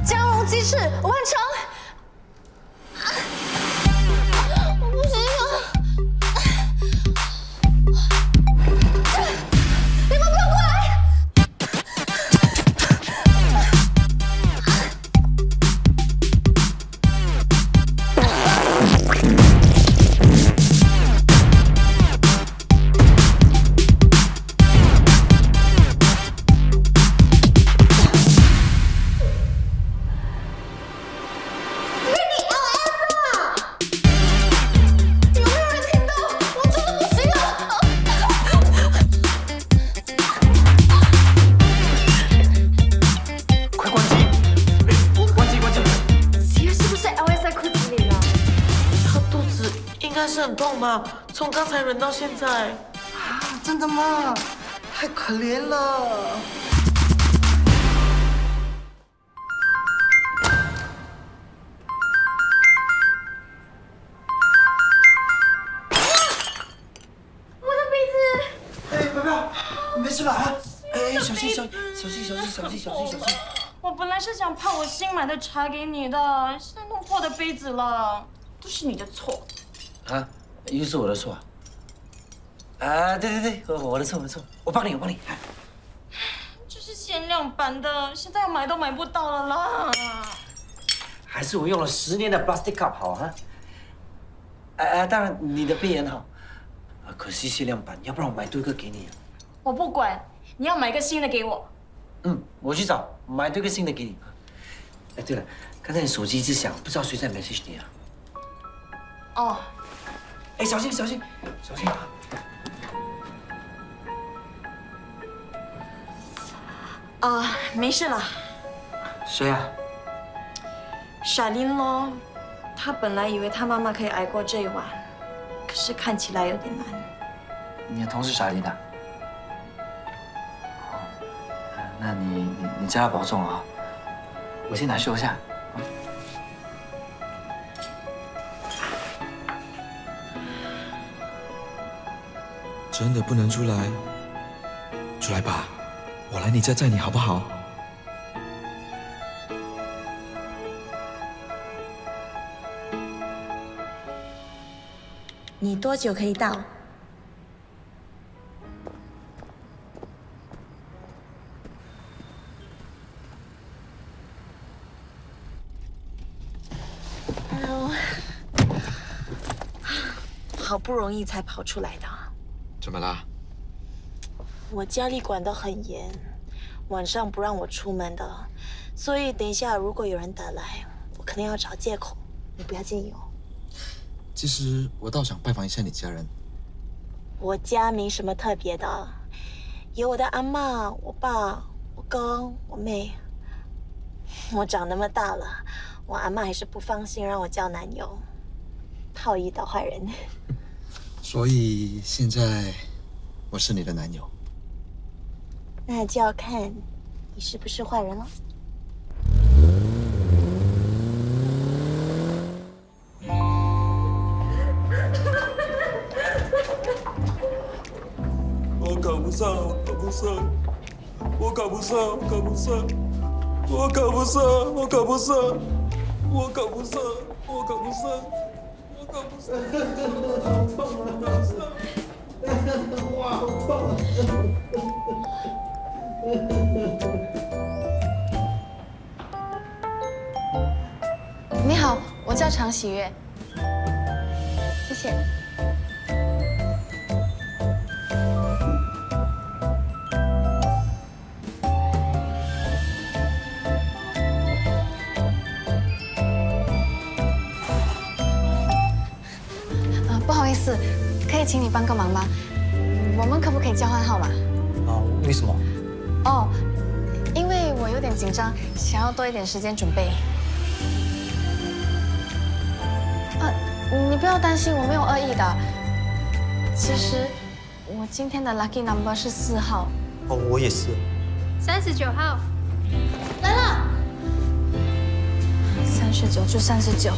姜蓉鸡翅完成。我不行了。 你们不要过来！很痛吗？从刚才忍到现在。啊，真的吗？太可怜了。我的鼻子！哎，不要，没事吧？哎，小心，小心！我本来是想泡我新买的茶给你的，现在弄破我的杯子了，都是你的错。 啊，又是我的错啊！对，我的错，我帮你。这是限量版的，现在要买都买不到了啦。还是我用了10年的 plastic cup 好啊！当然你的杯也很好，可惜限量版，要不然我买多一个给你。我不管，你要买一个新的给我。我去找，买多一个新的给你。哎，对了，刚才你手机一直响，不知道谁在 message 你啊？哦。 哎，小心啊！没事了。谁啊？傻琳咯，她本来以为她妈妈可以挨过这一晚，可是看起来有点难。你的同事傻琳啊？那你叫她保重啊！我先拿去楼下。 真的不能出来？出来吧，我来你家载你好不好？你多久可以到？好不容易才跑出来的。 怎么啦？我家里管得很严，晚上不让我出门的，所以等一下如果有人打来，我肯定要找借口，你不要介意哦。其实我倒想拜访一下你家人。我家没什么特别的，有我的阿嬷、我爸、我哥、我妹。我长那么大了，我阿嬷还是不放心让我交男友，怕我遇到坏人。所以现在我是你的男友，那就要看你是不是坏人了。我考不上，我考不上，我考不上，我考不上，我考不上，我考不上，我考不上，我考不上。 我搞不上，好痛啊！哇，好痛！你好，我叫常喜悦，谢谢。不好意思，可以请你帮个忙吗？我们可不可以交换号码？为什么？哦，因为我有点紧张，想要多一点时间准备。你不要担心，我没有恶意的。其实我今天的 lucky number 是4号。哦，我也是。 39号。来了。39就39。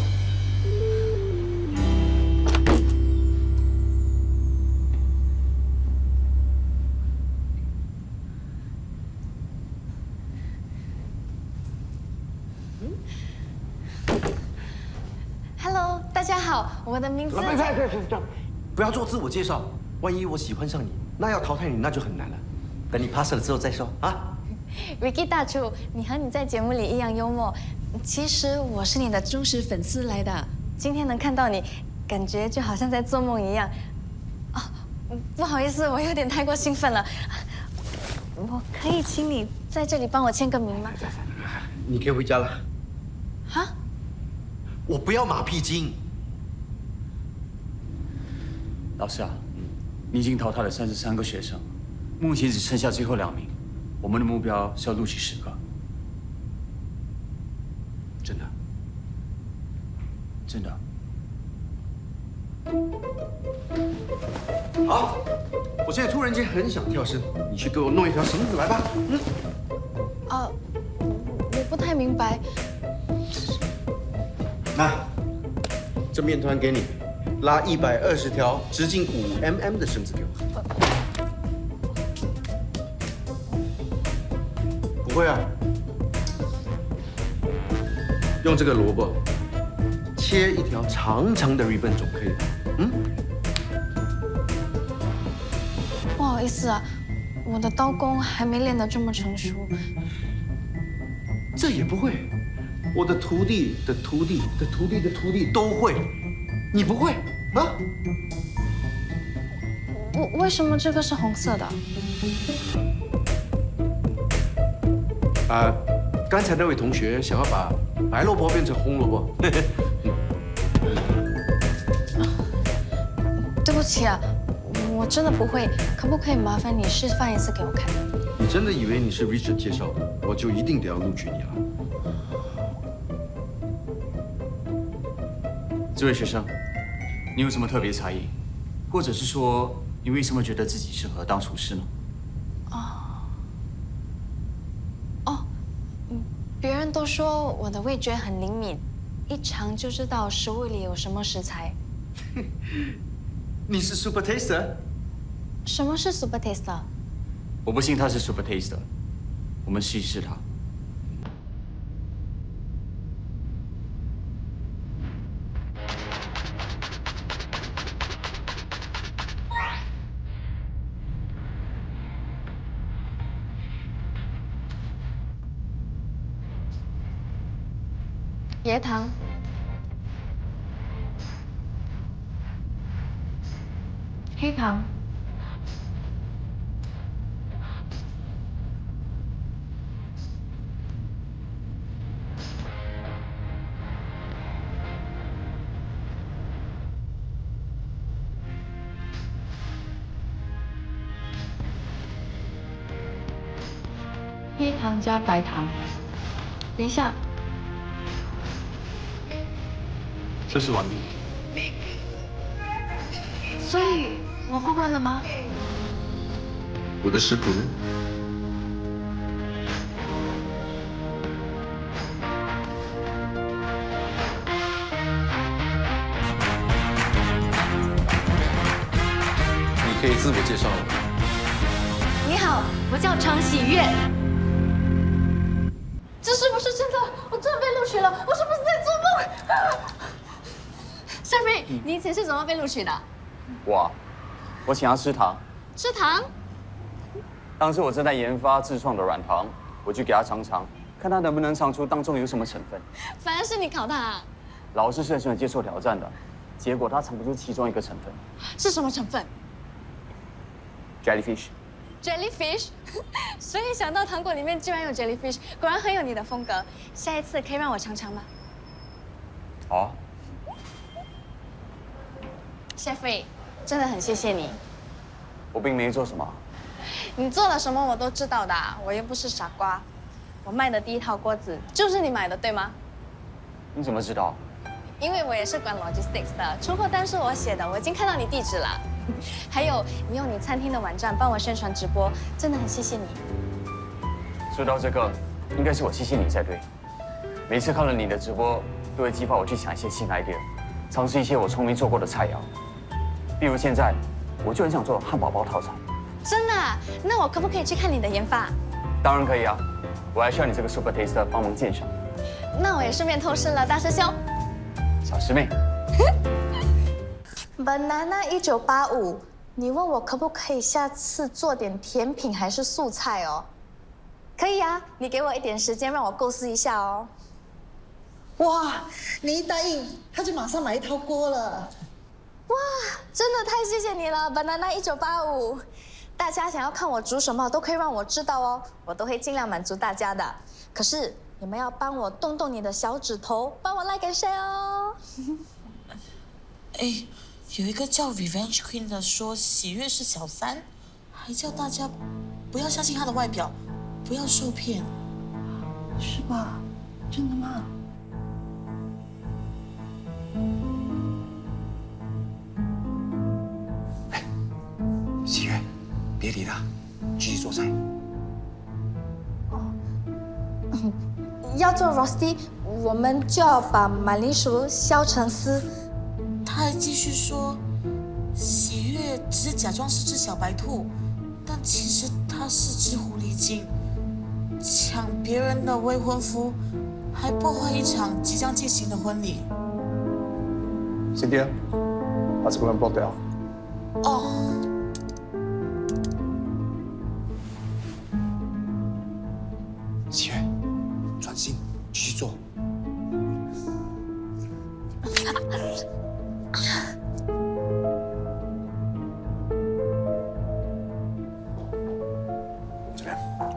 Hello， 大家好，我的名字。不要做自我介绍，万一我喜欢上你，那要淘汰你那就很难了。等你 pass 了之后再说啊。Ricky 大厨，你和你在节目里一样幽默。其实我是你的忠实粉丝来的，今天能看到你，感觉就好像在做梦一样。哦，不好意思，我有点太过兴奋了。我可以请你在这里帮我签个名吗？你可以回家了。啊？我不要马屁精。老师啊，你已经淘汰了33个学生，目前只剩下最后2名。我们的目标是要录取10个。真的？真的。好，我现在突然间很想跳绳，你去给我弄一条绳子来吧。我不太明白。那这面团给你，拉120条直径5mm的绳子给我。不会啊，用这个萝卜切一条长长的 ribbon 总可以了。不好意思啊，我的刀工还没练得这么成熟。这也不会，我的徒弟的徒弟的徒弟的徒弟都会，你不会啊？为什么这个是红色的？刚才那位同学想要把白萝卜变成红萝卜。对不起啊，我真的不会，可不可以麻烦你示范一次给我看？你真的以为你是 Richard 介绍的，我就一定得要录取你了？这位学生，你有什么特别才艺，或者是说你为什么觉得自己适合当厨师呢？别人都说我的味觉很灵敏，一尝就知道食物里有什么食材。你是 Super Taster？ 什么是 Super Taster？ 我不信他是 Super Taster， 我们试一试他。椰糖、黑糖、黑糖加白糖。等一下。这是完毕。所以我过关了吗？我的食谱呢？你可以自我介绍了。你好，我叫常喜悦。这是不是真的？我真的被录取了！我是不是在做梦？夏飞，你以前是怎么被录取的？我请他吃糖。吃糖？当时我正在研发自创的软糖，我就给他尝尝，看他能不能尝出当中有什么成分。反而是你考他啊？老师是很喜欢接受挑战的，结果他尝不出其中一个成分。是什么成分 ？Jellyfish。所以想到糖果里面居然有 jellyfish， 果然很有你的风格。下一次可以让我尝尝吗？好啊。夏飞，真的很谢谢你。我并没做什么。你做了什么我都知道的，我又不是傻瓜。我卖的第一套锅子就是你买的，对吗？你怎么知道？因为我也是管 logistics 的，出货单是我写的，我已经看到你地址了。还有，你用你餐厅的网站帮我宣传直播，真的很谢谢你。说到这个，应该是我谢谢你才对。每次看了你的直播，都会激发我去想一些新 idea， 尝试一些我从没做过的菜肴。比如现在，我就很想做汉堡包套餐。真的啊？那我可不可以去看你的研发？当然可以啊，我还需要你这个 super taster 帮忙鉴赏。那我也顺便偷师了，大师兄。小师妹。Banana 1985，你问我可不可以下次做点甜品还是素菜哦？可以啊，你给我一点时间让我构思一下哦。哇，你一答应，他就马上买一套锅了。哇，真的太谢谢你了 ，Banana 1985。大家想要看我煮什么，都可以让我知道哦，我都会尽量满足大家的。可是你们要帮我动动你的小指头，帮我like and share哦。哎，有一个叫 Revenge Queen 的说喜悦是小三，还叫大家不要相信她的外表，不要受骗，是吧？真的吗？喜悦，别理他，继续做菜。要做 rosti， 我们就要把马铃薯削成丝。他还继续说，喜悦只是假装是只小白兔，但其实他是只狐狸精，抢别人的未婚夫，还破坏一场即将进行的婚礼。Cynthia， 把这个人 block 掉。哦。喜悦，专心，继续做。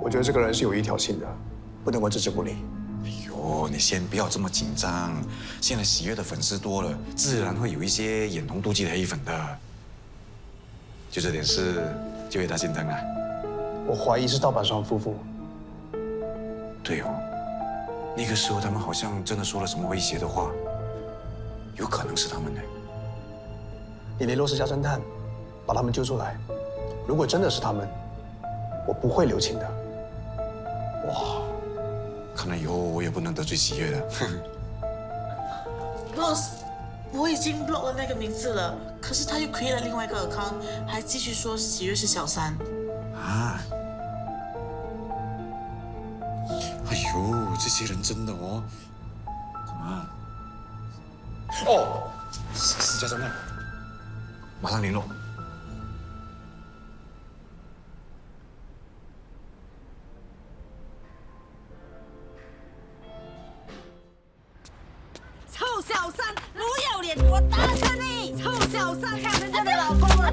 我觉得这个人是有一条性的，不能够置之不理。哎呦，你先不要这么紧张。现在喜悦的粉丝多了，自然会有一些眼红妒忌的黑粉的。就这点事，就为他心疼啊。我怀疑是盗版双夫妇。对哦，那个时候他们好像真的说了什么威胁的话，有可能是他们呢。你联络私家侦探，把他们揪出来。如果真的是他们，我不会留情的。哇，看来以后我也不能得罪喜悦了。Boss， 我已经 block 了那个名字了，可是他又 create 了另外一个 account， 还继续说喜悦是小三。啊！哎呦，这些人真的哦，干嘛？哦，私家侦探，马上联络。臭小三，不要脸！我打死你！臭小三，看人家的老公了，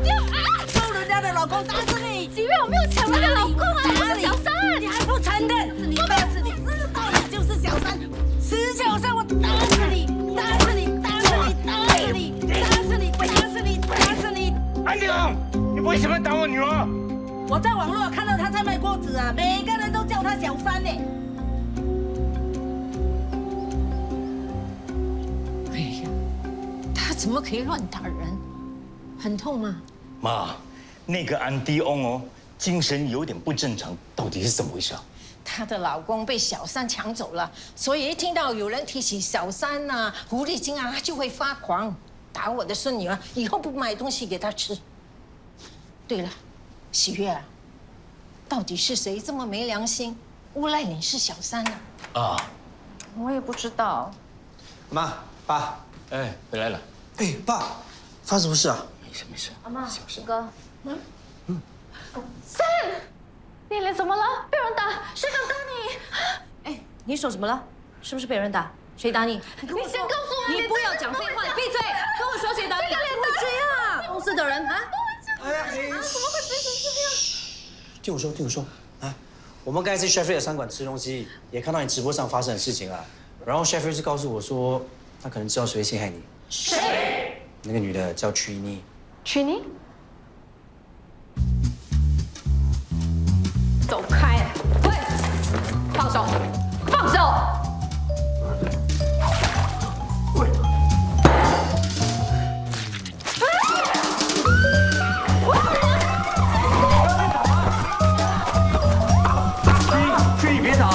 偷人家的老公，打死你！喜悦，我没有抢人家老公啊，我是小三，你还不承认？我打死你！知道你就是小三，死小三！我打死你！打死你！打死你！打死你！打死你！打死你！打死你！安迪昂，你为什么打我女儿？我在网络看到他在卖锅子啊，每个人都叫他小三呢。哎呀，他怎么可以乱打人？很痛吗？妈，那个安迪翁哦，精神有点不正常，到底是怎么回事啊？她的老公被小三抢走了，所以一听到有人提起小三啊、狐狸精啊，她就会发狂，打我的孙女儿，以后不买东西给她吃。对了，喜悦啊，到底是谁这么没良心，诬赖你是小三呢？啊，我也不知道。妈，爸，哎，回来了。哎，爸，发生什么事啊？没事没事。阿妈，哥，三，你脸怎么了？被人打，谁敢打你？哎，你手怎么了？是不是被人打？谁打你？你先告诉我，你不要讲废话，闭嘴！跟我说谁打你？这个脸打谁啊？公司的人啊！哎呀，怎么会变成这样？听我说啊！我们刚才在 Chef 的餐馆吃东西，也看到你直播上发生的事情啊。然后 Chef 是告诉我说，他可能知道谁会陷害你。谁？那个女的叫曲妮。曲妮？走开！喂，放手！放手！去，别打！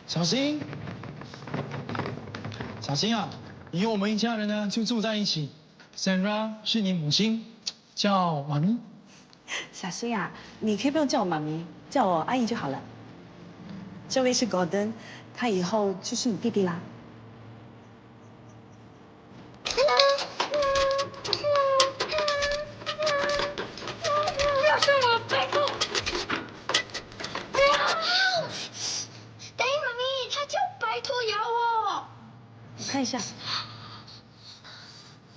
小新，小新啊，以后我们一家人呢就住在一起。Sandra 是你母亲，叫妈咪。小新啊，你可以不用叫我妈咪，叫我阿姨就好了。这位是 Gordon， 他以后就是你弟弟啦。要是我，拜托！不要！等妈咪，他就拜托咬我。我看一下。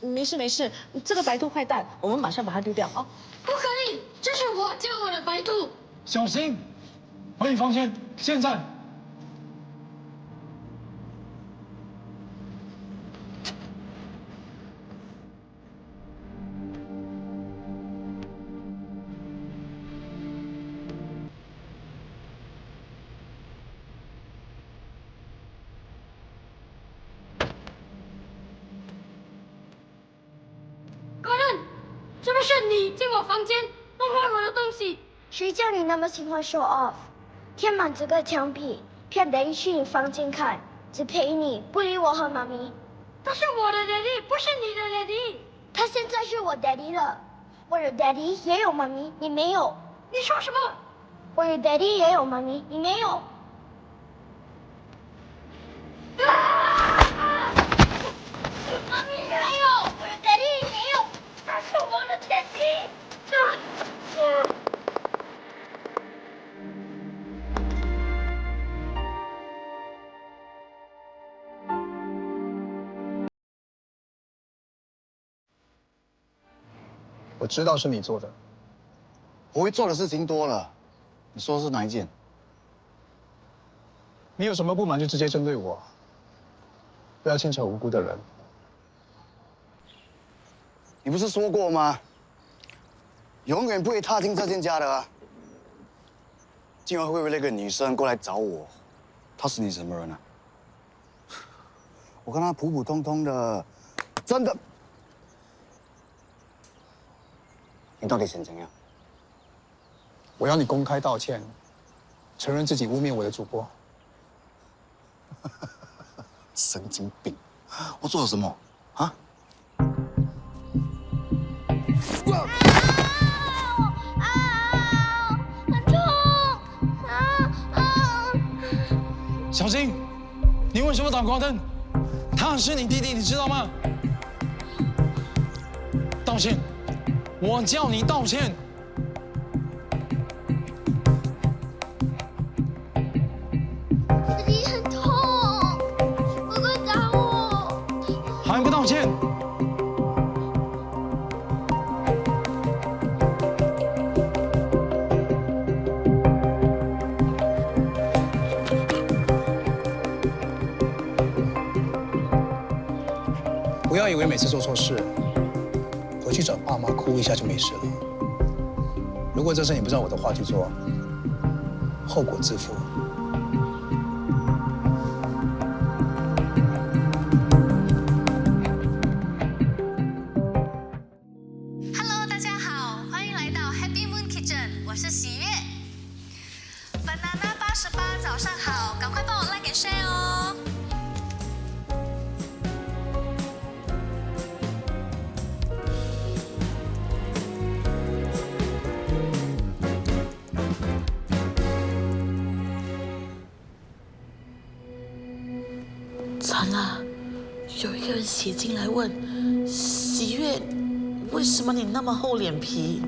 没事没事，这个白兔坏蛋，我们马上把它丢掉哦。不可以，这是我救我的白兔。小新，回你房间，现在。是不是你进我房间弄坏我的东西？谁叫你那么喜欢 show off， 贴满这个墙壁，骗Daddy去你房间看，只陪你，不理我和妈咪。他是我的 Daddy， 不是你的 Daddy。他现在是我 Daddy 了，我的 Daddy 也有妈咪，你没有。你说什么？我的 Daddy 也有妈咪，你没有。妈咪没有，我的 Daddy 没有，他是我的 Daddy。我知道是你做的。我会做的事情多了，你说是哪一件？你有什么不满就直接针对我，不要牵扯无辜的人。你不是说过吗？永远不会踏进这间家的啊！今晚会不会那个女生过来找我？她是你什么人啊？我跟她普普通通的，真的。你到底想怎样？我要你公开道歉，承认自己污蔑我的主播。神经病！我做了什么啊？很痛！小新，你为什么打光灯？他是你弟弟，你知道吗？道歉！我叫你道歉！你很痛，哥哥打我！还不道歉？不要以为每次做错事，回去找爸妈哭一下就没事了。如果这次你不照我的话去做，后果自负。Hello， 大家好，欢迎来到 Happy Moon Kitchen， 我是喜悦。Banana 88，早上好，赶快帮我 like and share 哦。惨了，有一个人写进来问喜悦，为什么你那么厚脸皮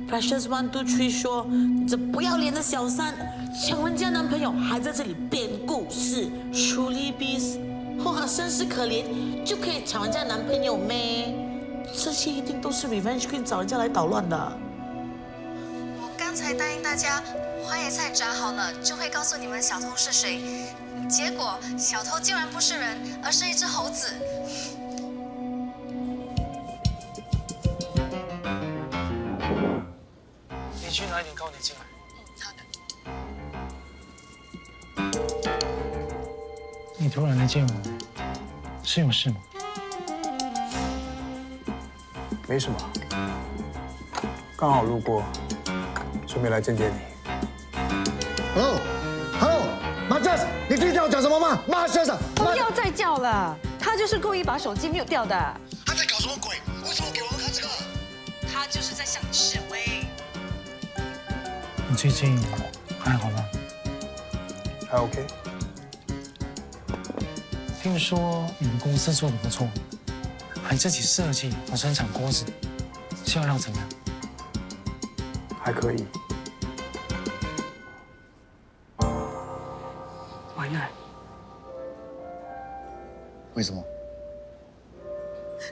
？Precious 123说你这不要脸的小三，抢人家男朋友还在这里编故事 ，Truly Beast， 哇，真是可怜，就可以抢人家男朋友咩？这些一定都是 Revenge Queen 找人家来捣乱的。我刚才答应大家，花椰菜炸好了就会告诉你们小偷是谁。结果小偷竟然不是人，而是一只猴子。你去拿一点糕点进来。好的。你突然来见我，是有事吗？没什么，刚好路过，顺便来见见你。Hello，马我讲什么骂？骂先生！不要再叫了，他就是故意把手机mute掉的。他在搞什么鬼？为什么给我们看这个？他就是在向你示威。你最近还好吗？还 OK。听说你们公司做得不错，还自己设计和生产锅子，销量怎么样？还可以。完了。为什么？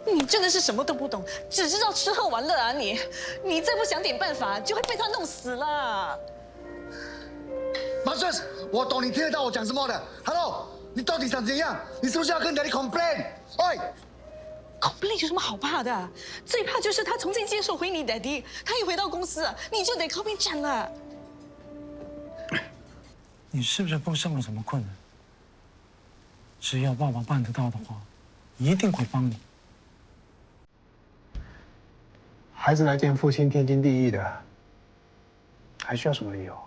你真的是什么都不懂，只知道吃喝玩乐啊你！你再不想点办法，就会被他弄死了。马帅，我懂你听得到我讲什么的。Hello， 你到底想怎样？你是不是要跟 Daddy complain？ 哎 ，complain 有什么好怕的？最怕就是他重新接受回你 Daddy， 他一回到公司，你就得靠边站了。你是不是碰上了什么困难？只要爸爸办得到的话，一定会帮你。孩子来见父亲，天经地义的，还需要什么理由？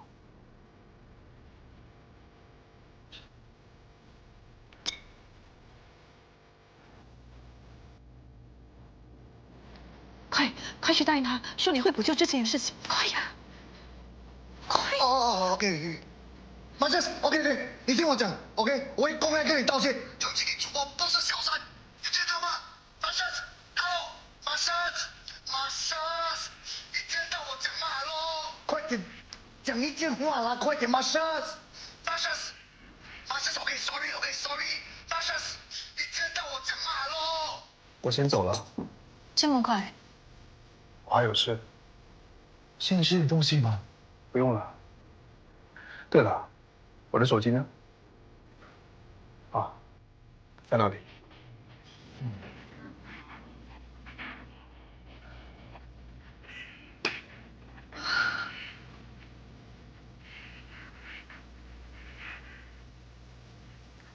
快去答应他，说你会补救这件事情，快呀！快！哦 ，OK， 马先生 ，OK， 你听我讲 ，OK， 我会公开跟你道歉，就请你主播不是小三，你知道吗？马先生 ，Hello， 马先生，你听到我讲吗 ？Hello， 快点讲一句话啦，快点，马先生 ，OK，sorry， 马先生，你听到我讲吗 ？Hello， 我先走了。这么快？我还有事。先吃点东西吧。不用了。对了，我的手机呢？啊，在那里。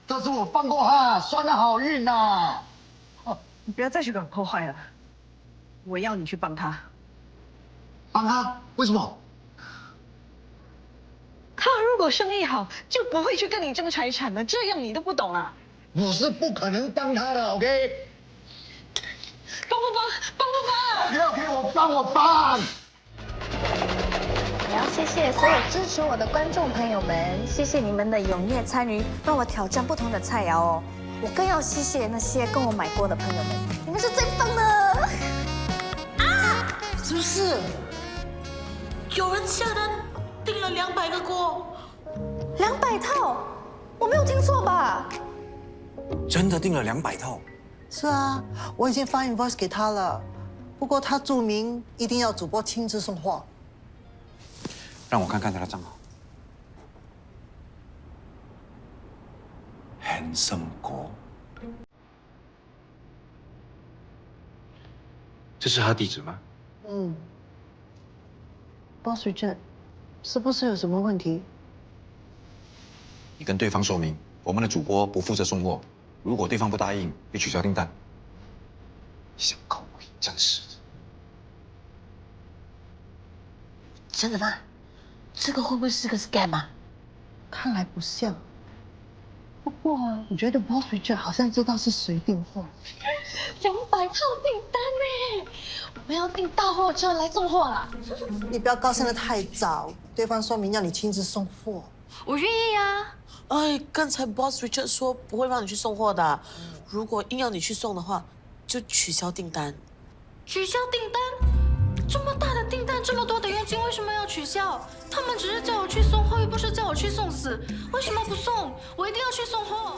这是我放过他，算他好运呐。你不要再去搞破坏了，我要你去帮他。帮他？为什么？他如果生意好，就不会去跟你争财产了。这样你都不懂啊？我是不可能帮他的 ，OK？ 帮！OK， 我帮。我要谢谢所有支持我的观众朋友们，谢谢你们的踊跃参与，让我挑战不同的菜肴哦。我更要谢谢那些跟我买锅的朋友们，你们是最棒的！啊！是不是？有人下单订了200个锅，200套，我没有听错吧？真的订了200套？是啊，我已经发 invoice 给他了，不过他注明一定要主播亲自送货。让我看看他的账号。Handsome 国，这是他的地址吗？Boss Richard， 是不是有什么问题？你跟对方说明，我们的主播不负责送货，如果对方不答应，就取消订单。想搞鬼，真是的。真的吗？这个会不会是个 scam 啊？看来不像。不过我觉得 Boss Richard 好像知道是谁订货。200套订单呢，我们要订大货车来送货了。你不要高兴得太早，对方说明要你亲自送货。我愿意啊。哎，刚才 Boss Richard 说不会让你去送货的，如果硬要你去送的话，就取消订单。取消订单？这么大的订单，这么多的佣金，为什么要取消？他们只是叫我去送货，又不是叫我去送死，为什么不送？我一定要去送货。